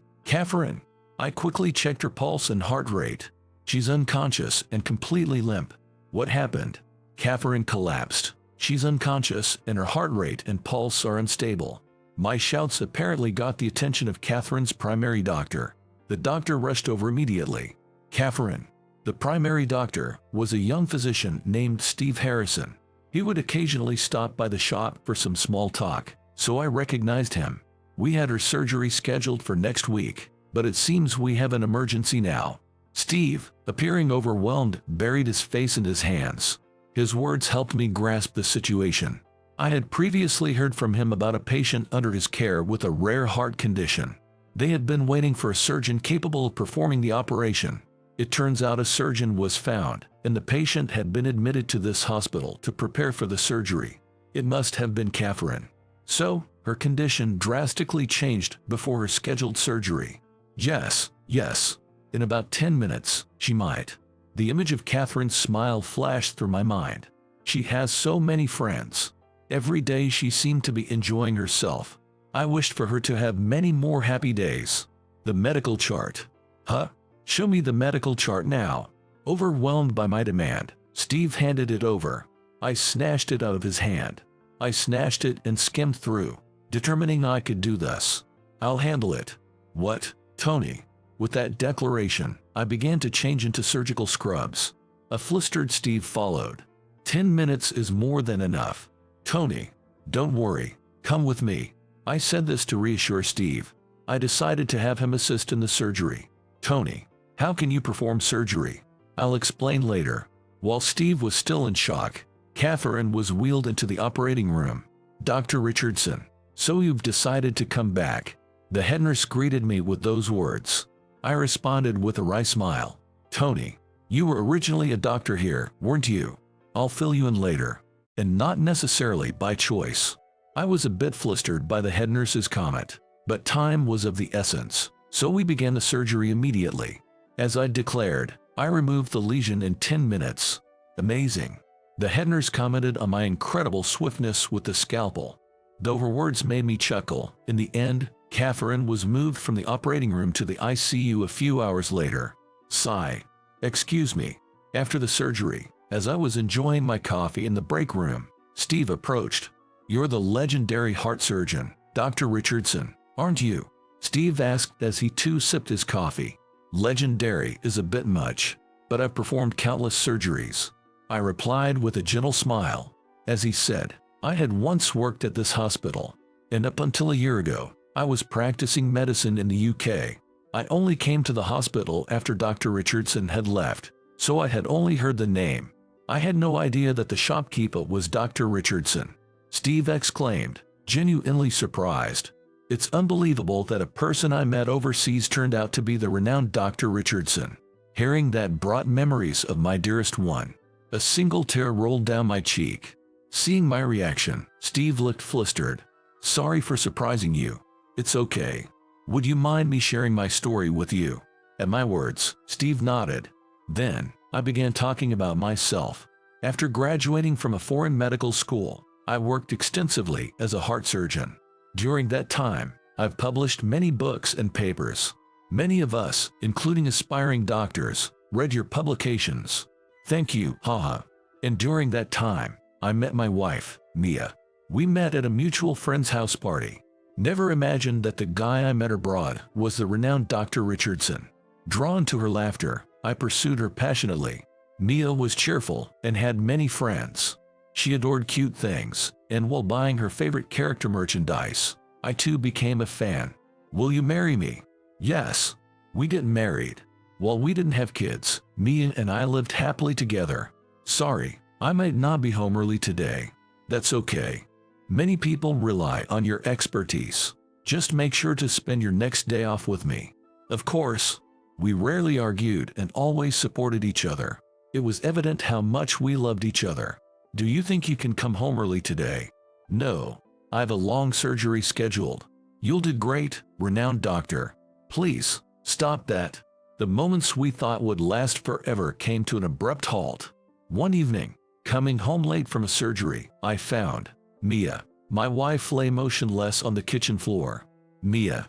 I quickly checked her pulse and heart rate. She's unconscious and completely limp. What happened? Catherine collapsed. She's unconscious and her heart rate and pulse are unstable. My shouts apparently got the attention of Catherine's primary doctor. The doctor rushed over immediately. Catherine. The primary doctor was a young physician named Steve Harrison. He would occasionally stop by the shop for some small talk, so I recognized him. We had her surgery scheduled for next week, but it seems we have an emergency now. Steve, appearing overwhelmed, buried his face in his hands. His words helped me grasp the situation. I had previously heard from him about a patient under his care with a rare heart condition. They had been waiting for a surgeon capable of performing the operation. It turns out a surgeon was found, and the patient had been admitted to this hospital to prepare for the surgery. It must have been Catherine. So, her condition drastically changed before her scheduled surgery. Yes. In about 10 minutes, she might. The image of Catherine's smile flashed through my mind. She has so many friends. Every day she seemed to be enjoying herself. I wished for her to have many more happy days. The medical chart. Huh? Show me the medical chart now. Overwhelmed by my demand, Steve handed it over. I snatched it out of his hand. I snatched it and skimmed through, determining I could do this. I'll handle it. What, Tony? With that declaration, I began to change into surgical scrubs. A flustered Steve followed. 10 minutes is more than enough. Tony, don't worry. Come with me. I said this to reassure Steve. I decided to have him assist in the surgery. Tony, how can you perform surgery? I'll explain later. While Steve was still in shock, Catherine was wheeled into the operating room. Dr. Richardson, so you've decided to come back. The head nurse greeted me with those words. I responded with a wry smile. Tony, you were originally a doctor here, weren't you? I'll fill you in later. And not necessarily by choice. I was a bit flustered by the head nurse's comment, but time was of the essence, so we began the surgery immediately. As I declared, I removed the lesion in 10 minutes. Amazing. The head nurse commented on my incredible swiftness with the scalpel. Though her words made me chuckle, in the end, Catherine was moved from the operating room to the ICU a few hours later. Sigh. Excuse me. After the surgery, as I was enjoying my coffee in the break room, Steve approached. You're the legendary heart surgeon, Dr. Richardson, aren't you? Steve asked as he too sipped his coffee. Legendary is a bit much, but I've performed countless surgeries. I replied with a gentle smile. As he said, I had once worked at this hospital, and up until a year ago, I was practicing medicine in the UK. I only came to the hospital after Dr. Richardson had left, so I had only heard the name. I had no idea that the shopkeeper was Dr. Richardson. Steve exclaimed, genuinely surprised. It's unbelievable that a person I met overseas turned out to be the renowned Dr. Richardson. Hearing that brought memories of my dearest one. A single tear rolled down my cheek. Seeing my reaction, Steve looked flustered. Sorry for surprising you. It's okay. Would you mind me sharing my story with you? At my words, Steve nodded. Then, I began talking about myself. After graduating from a foreign medical school, I worked extensively as a heart surgeon. During that time, I've published many books and papers. Many of us, including aspiring doctors, read your publications. Thank you, haha. And during that time, I met my wife, Mia. We met at a mutual friend's house party. Never imagined that the guy I met abroad was the renowned Dr. Richardson. Drawn to her laughter, I pursued her passionately. Mia was cheerful and had many friends. She adored cute things, and while buying her favorite character merchandise, I too became a fan. Will you marry me? Yes. We get married. While we didn't have kids, Mia and I lived happily together. Sorry, I might not be home early today. That's okay. Many people rely on your expertise. Just make sure to spend your next day off with me. Of course, we rarely argued and always supported each other. It was evident how much we loved each other. Do you think you can come home early today? No. I have a long surgery scheduled. You'll do great, renowned doctor. Please, stop that. The moments we thought would last forever came to an abrupt halt. One evening, coming home late from a surgery, I found Mia, my wife, lay motionless on the kitchen floor. Mia.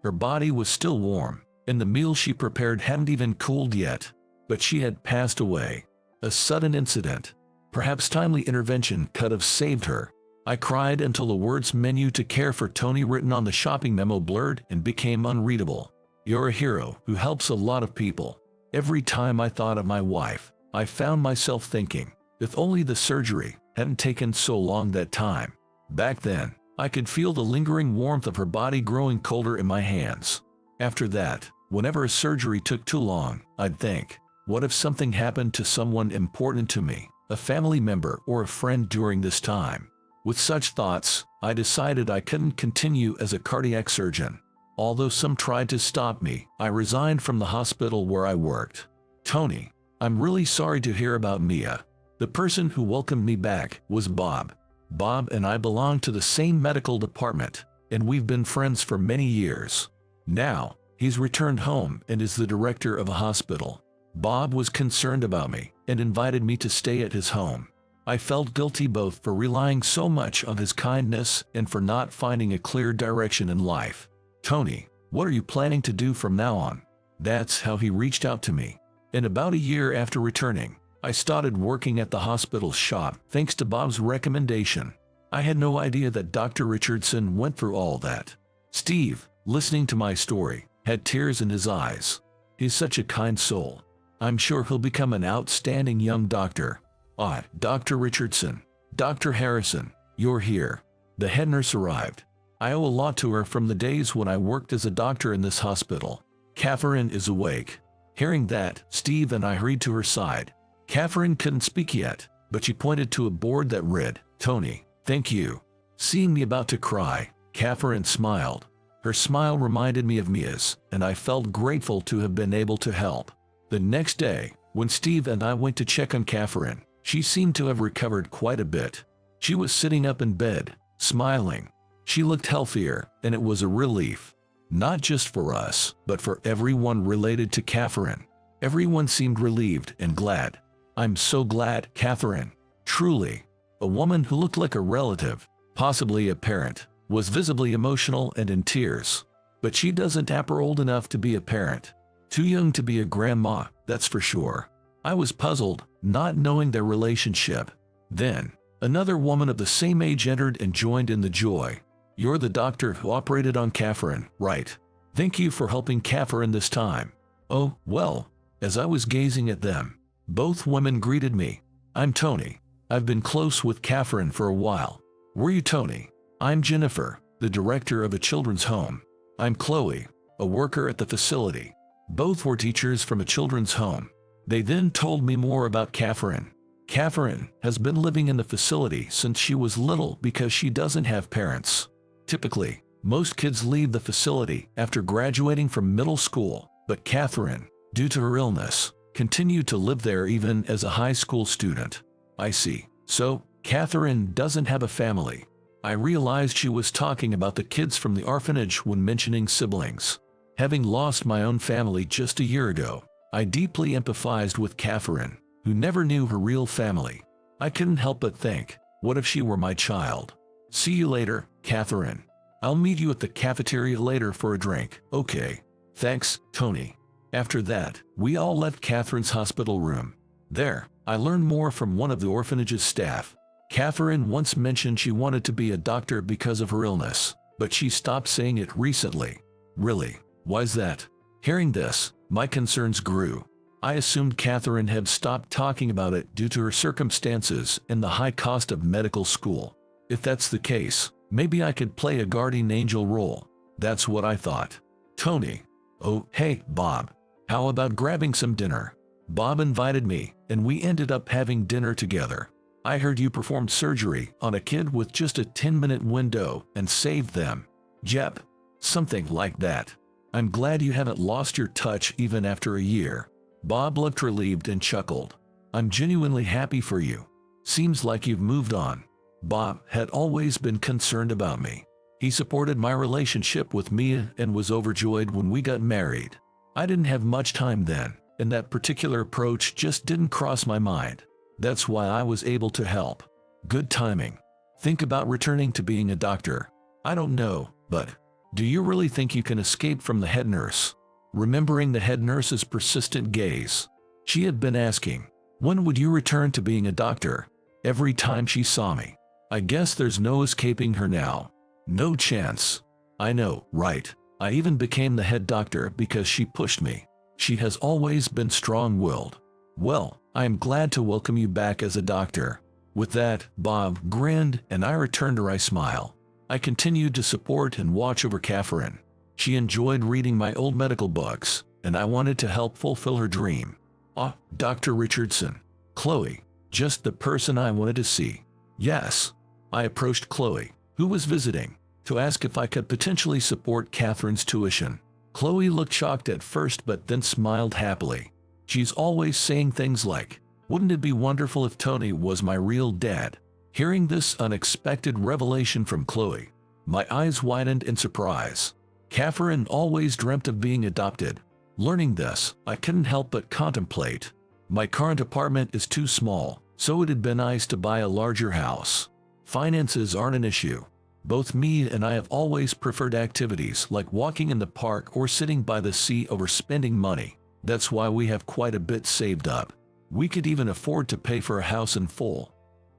Her body was still warm, and the meal she prepared hadn't even cooled yet. But she had passed away. A sudden incident, perhaps timely intervention, could have saved her. I cried until the words "menu to care for Tony" written on the shopping memo blurred and became unreadable. You're a hero who helps a lot of people. Every time I thought of my wife, I found myself thinking, if only the surgery hadn't taken so long that time. Back then, I could feel the lingering warmth of her body growing colder in my hands. After that, whenever a surgery took too long, I'd think, what if something happened to someone important to me, a family member or a friend during this time? With such thoughts, I decided I couldn't continue as a cardiac surgeon. Although some tried to stop me, I resigned from the hospital where I worked. Tony, I'm really sorry to hear about Mia. The person who welcomed me back was Bob. Bob and I belong to the same medical department, and we've been friends for many years. Now, he's returned home and is the director of a hospital. Bob was concerned about me and invited me to stay at his home. I felt guilty both for relying so much on his kindness and for not finding a clear direction in life. "Tony, what are you planning to do from now on?" That's how he reached out to me. And about a year after returning, I started working at the hospital shop thanks to Bob's recommendation. I had no idea that Dr. Richardson went through all that. Steve, listening to my story, had tears in his eyes. He's such a kind soul. I'm sure he'll become an outstanding young doctor. "Ah, Dr. Richardson, Dr. Harrison, you're here." The head nurse arrived. I owe a lot to her from the days when I worked as a doctor in this hospital. "Catherine is awake." Hearing that, Steve and I hurried to her side. Catherine couldn't speak yet, but she pointed to a board that read, "Tony, thank you." Seeing me about to cry, Catherine smiled. Her smile reminded me of Mia's, and I felt grateful to have been able to help. The next day, when Steve and I went to check on Catherine, she seemed to have recovered quite a bit. She was sitting up in bed, smiling. She looked healthier, and it was a relief. Not just for us, but for everyone related to Catherine. Everyone seemed relieved and glad. "I'm so glad, Catherine." Truly, a woman who looked like a relative, possibly a parent, was visibly emotional and in tears. But she doesn't appear old enough to be a parent. Too young to be a grandma, that's for sure. I was puzzled, not knowing their relationship. Then, another woman of the same age entered and joined in the joy. "You're the doctor who operated on Catherine, right? Thank you for helping Catherine this time." "Oh, well." As I was gazing at them, both women greeted me. "I'm Tony. I've been close with Catherine for a while." "Were you Tony?" "I'm Jennifer, the director of a children's home." "I'm Chloe, a worker at the facility." Both were teachers from a children's home. They then told me more about Catherine. Catherine has been living in the facility since she was little because she doesn't have parents. Typically, most kids leave the facility after graduating from middle school, but Catherine, due to her illness, continued to live there even as a high school student. "I see. So, Catherine doesn't have a family." I realized she was talking about the kids from the orphanage when mentioning siblings. Having lost my own family just a year ago, I deeply empathized with Catherine, who never knew her real family. I couldn't help but think, what if she were my child? "See you later, Catherine. I'll meet you at the cafeteria later for a drink." "Okay. Thanks, Tony." After that, we all left Catherine's hospital room. There, I learned more from one of the orphanage's staff. Catherine once mentioned she wanted to be a doctor because of her illness, but she stopped saying it recently. "Really? Why's that?" Hearing this, my concerns grew. I assumed Catherine had stopped talking about it due to her circumstances and the high cost of medical school. If that's the case, maybe I could play a guardian angel role. That's what I thought. "Tony." "Oh, hey, Bob. How about grabbing some dinner?" Bob invited me, and we ended up having dinner together. "I heard you performed surgery on a kid with just a 10-minute window and saved them." "Yep. Something like that." "I'm glad you haven't lost your touch even after a year." Bob looked relieved and chuckled. "I'm genuinely happy for you. Seems like you've moved on." Bob had always been concerned about me. He supported my relationship with Mia and was overjoyed when we got married. I didn't have much time then, and that particular approach just didn't cross my mind. That's why I was able to help. Good timing. Think about returning to being a doctor. I don't know, but do you really think you can escape from the head nurse? Remembering the head nurse's persistent gaze, she had been asking, "When would you return to being a doctor?" every time she saw me. I guess there's no escaping her now. No chance. I know, right? I even became the head doctor because she pushed me. She has always been strong-willed. "Well, I am glad to welcome you back as a doctor." With that, Bob grinned and I returned her smile. I continued to support and watch over Catherine. She enjoyed reading my old medical books, and I wanted to help fulfill her dream. "Ah, Dr. Richardson. Chloe, just the person I wanted to see." "Yes." I approached Chloe, who was visiting, to ask if I could potentially support Catherine's tuition. Chloe looked shocked at first but then smiled happily. She's always saying things like, "Wouldn't it be wonderful if Tony was my real dad?" Hearing this unexpected revelation from Chloe, my eyes widened in surprise. Catherine always dreamt of being adopted. Learning this, I couldn't help but contemplate. My current apartment is too small, so it'd been nice to buy a larger house. Finances aren't an issue. Both me and I have always preferred activities like walking in the park or sitting by the sea over spending money. That's why we have quite a bit saved up. We could even afford to pay for a house in full.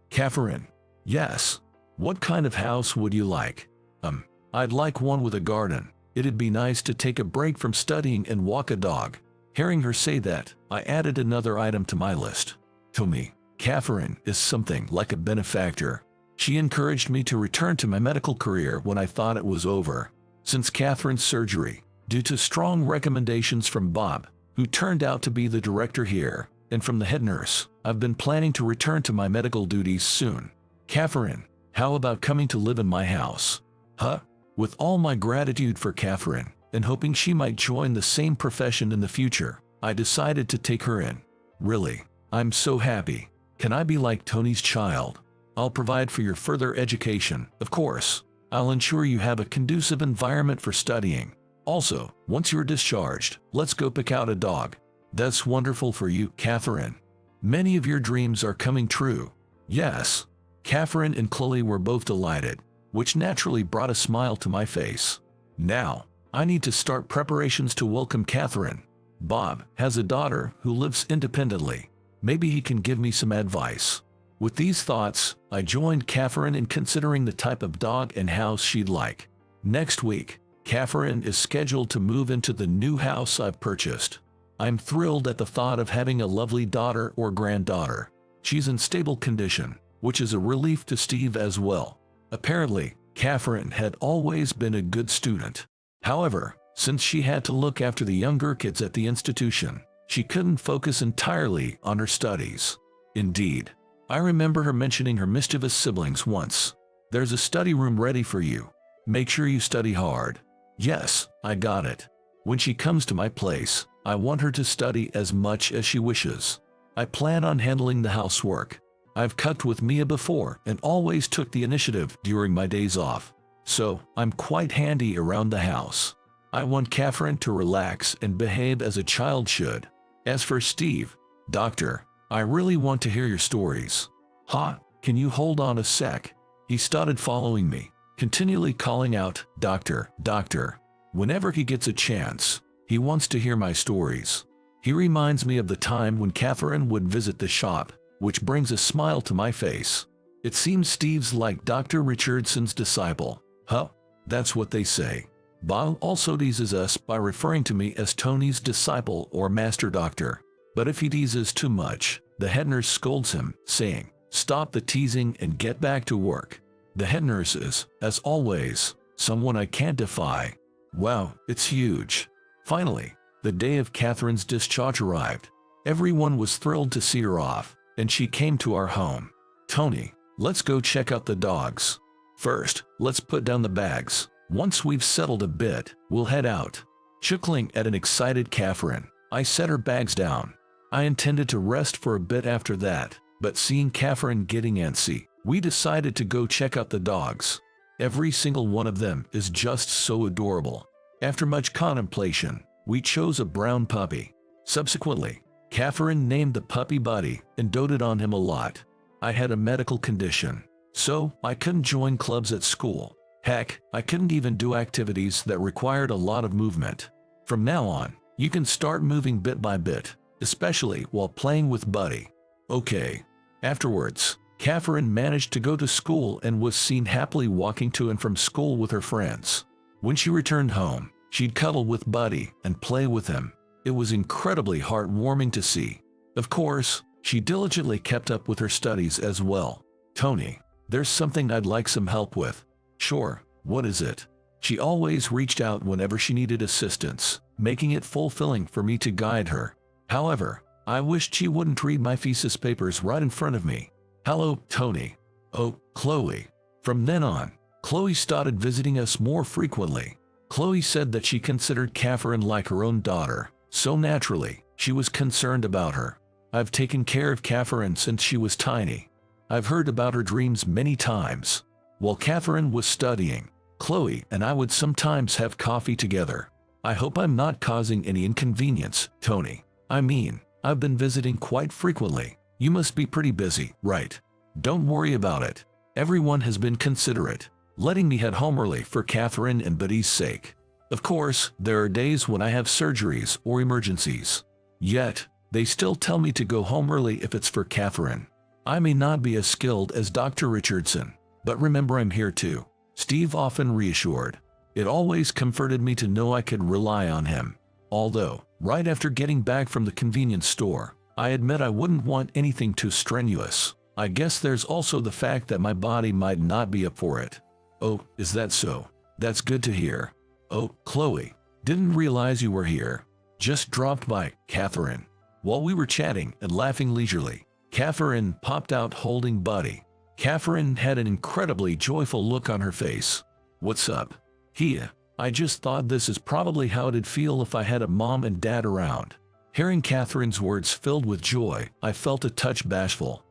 Catherine: yes. What kind of house would you like? I'd like one with a garden. It'd be nice to take a break from studying and walk a dog. Hearing her say that, I added another item to my list. To me, Catherine is something like a benefactor. She encouraged me to return to my medical career when I thought it was over. Since Catherine's surgery, due to strong recommendations from Bob, who turned out to be the director here, and from the head nurse, I've been planning to return to my medical duties soon. Catherine, how about coming to live in my house? Huh? With all my gratitude for Catherine, and hoping she might join the same profession in the future, I decided to take her in. Really, I'm so happy. Can I be like Tony's child? I'll provide for your further education, of course. I'll ensure you have a conducive environment for studying. Also, once you're discharged, let's go pick out a dog. That's wonderful for you, Catherine. Many of your dreams are coming true. Yes. Catherine and Chloe were both delighted, which naturally brought a smile to my face. Now, I need to start preparations to welcome Catherine. Bob has a daughter who lives independently. Maybe he can give me some advice. With these thoughts, I joined Catherine in considering the type of dog and house she'd like. Next week, Catherine is scheduled to move into the new house I've purchased. I'm thrilled at the thought of having a lovely daughter or granddaughter. She's in stable condition, which is a relief to Steve as well. Apparently, Catherine had always been a good student. However, since she had to look after the younger kids at the institution, she couldn't focus entirely on her studies. Indeed, I remember her mentioning her mischievous siblings once. There's a study room ready for you. Make sure you study hard. Yes, I got it. When she comes to my place, I want her to study as much as she wishes. I plan on handling the housework. I've cooked with Mia before and always took the initiative during my days off, so I'm quite handy around the house. I want Catherine to relax and behave as a child should. As for Steve, Doctor, I really want to hear your stories. Huh? Can you hold on a sec? He started following me, continually calling out, Doctor, Doctor. Whenever he gets a chance, he wants to hear my stories. He reminds me of the time when Catherine would visit the shop, which brings a smile to my face. It seems Steve's like Dr. Richardson's disciple. Huh? That's what they say. Bob also teases us by referring to me as Tony's disciple or master doctor. But if he teases too much, the head nurse scolds him, saying, Stop the teasing and get back to work. The head nurse is, as always, someone I can't defy. Wow, it's huge. Finally, the day of Catherine's discharge arrived. Everyone was thrilled to see her off, and she came to our home. Tony, let's go check out the dogs. First, let's put down the bags. Once we've settled a bit, we'll head out. Chuckling at an excited Catherine, I set her bags down. I intended to rest for a bit after that, but seeing Catherine getting antsy, we decided to go check out the dogs. Every single one of them is just so adorable. After much contemplation, we chose a brown puppy. Subsequently, Catherine named the puppy Buddy and doted on him a lot. I had a medical condition, so I couldn't join clubs at school. Heck, I couldn't even do activities that required a lot of movement. From now on, you can start moving bit by bit, especially while playing with Buddy. Okay. Afterwards, Catherine managed to go to school and was seen happily walking to and from school with her friends. When she returned home, she'd cuddle with Buddy and play with him. It was incredibly heartwarming to see. Of course, she diligently kept up with her studies as well. Tony, there's something I'd like some help with. Sure, what is it? She always reached out whenever she needed assistance, making it fulfilling for me to guide her. However, I wished she wouldn't read my thesis papers right in front of me. Hello, Tony. Oh, Chloe. From then on, Chloe started visiting us more frequently. Chloe said that she considered Catherine like her own daughter, so naturally, she was concerned about her. I've taken care of Catherine since she was tiny. I've heard about her dreams many times. While Catherine was studying, Chloe and I would sometimes have coffee together. I hope I'm not causing any inconvenience, Tony. I mean, I've been visiting quite frequently. You must be pretty busy, right? Don't worry about it. Everyone has been considerate, letting me head home early for Catherine and Buddy's sake. Of course, there are days when I have surgeries or emergencies. Yet, they still tell me to go home early if it's for Catherine. I may not be as skilled as Dr. Richardson, but remember I'm here too, Steve often reassured. It always comforted me to know I could rely on him. Although, right after getting back from the convenience store, I admit I wouldn't want anything too strenuous. I guess there's also the fact that my body might not be up for it. Oh, is that so? That's good to hear. Oh, Chloe, didn't realize you were here. Just dropped by, Catherine. While we were chatting and laughing leisurely, Catherine popped out holding Buddy. Catherine had an incredibly joyful look on her face. What's up? I just thought this is probably how it'd feel if I had a mom and dad around. Hearing Catherine's words filled with joy, I felt a touch bashful.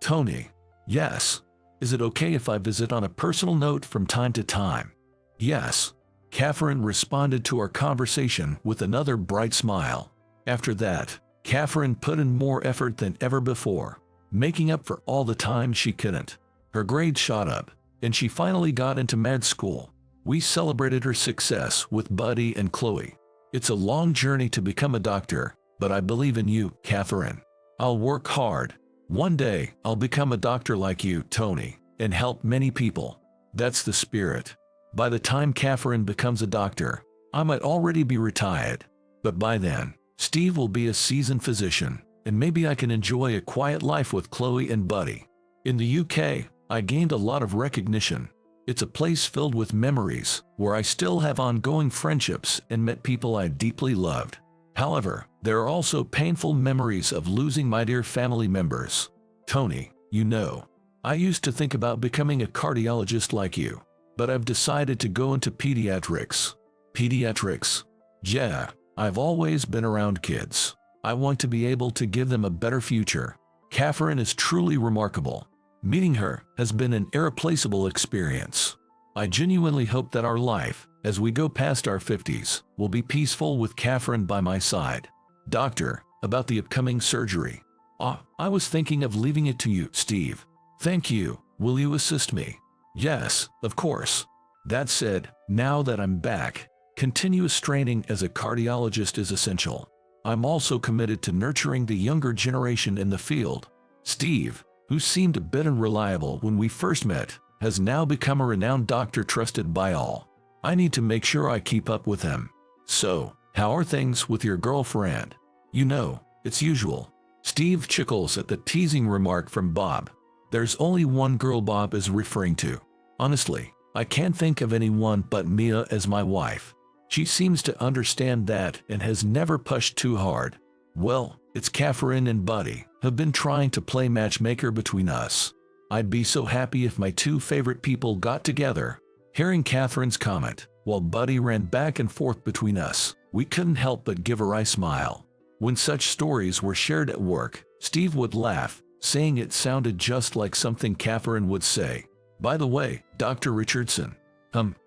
Tony. Yes. Is it okay if I visit on a personal note from time to time? Yes. Catherine responded to our conversation with another bright smile. After that, Catherine put in more effort than ever before, making up for all the time she couldn't. Her grades shot up, and she finally got into med school. We celebrated her success with Buddy and Chloe. It's a long journey to become a doctor, but I believe in you, Catherine. I'll work hard. One day, I'll become a doctor like you, Tony, and help many people. That's the spirit. By the time Catherine becomes a doctor, I might already be retired. But by then, Steve will be a seasoned physician, and maybe I can enjoy a quiet life with Chloe and Buddy. In the UK, I gained a lot of recognition. It's a place filled with memories, where I still have ongoing friendships and met people I deeply loved. However, there are also painful memories of losing my dear family members. Tony, you know, I used to think about becoming a cardiologist like you, but I've decided to go into pediatrics. Pediatrics? Yeah, I've always been around kids. I want to be able to give them a better future. Catherine is truly remarkable. Meeting her has been an irreplaceable experience. I genuinely hope that our life, as we go past our 50s, will be peaceful with Catherine by my side. Doctor, about the upcoming surgery. I was thinking of leaving it to you, Steve. Thank you. Will you assist me? Yes, of course. That said, now that I'm back, continuous training as a cardiologist is essential. I'm also committed to nurturing the younger generation in the field. Steve, who seemed a bit unreliable when we first met, has now become a renowned doctor trusted by all. I need to make sure I keep up with him. So, how are things with your girlfriend? You know, it's usual. Steve chuckles at the teasing remark from Bob. There's only one girl Bob is referring to. Honestly, I can't think of anyone but Mia as my wife. She seems to understand that and has never pushed too hard. Well, it's Catherine and Buddy have been trying to play matchmaker between us. I'd be so happy if my two favorite people got together. Hearing Catherine's comment, while Buddy ran back and forth between us, we couldn't help but give a wry smile. When such stories were shared at work, Steve would laugh, saying it sounded just like something Catherine would say. By the way, Dr. Richardson.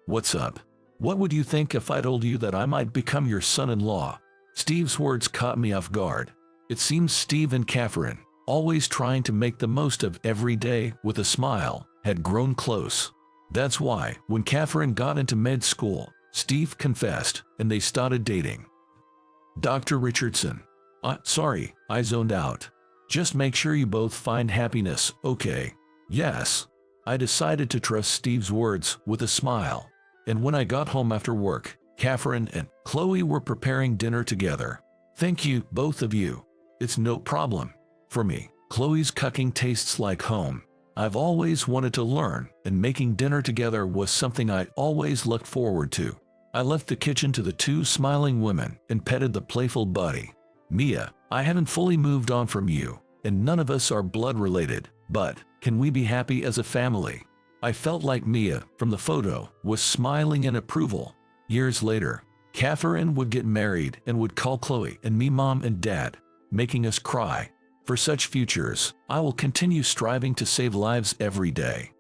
What's up? What would you think if I told you that I might become your son-in-law? Steve's words caught me off guard. It seems Steve and Catherine, always trying to make the most of every day with a smile, had grown close. That's why, when Catherine got into med school, Steve confessed, and they started dating. Dr. Richardson. Sorry, I zoned out. Just make sure you both find happiness, okay? Yes. I decided to trust Steve's words with a smile. And when I got home after work, Catherine and Chloe were preparing dinner together. Thank you, both of you. It's no problem. For me, Chloe's cooking tastes like home. I've always wanted to learn, and making dinner together was something I always looked forward to. I left the kitchen to the two smiling women and petted the playful Buddy. Mia, I haven't fully moved on from you, and none of us are blood related, but can we be happy as a family? I felt like Mia, from the photo, was smiling in approval. Years later, Catherine would get married and would call Chloe and me mom and dad, making us cry. For such futures, I will continue striving to save lives every day.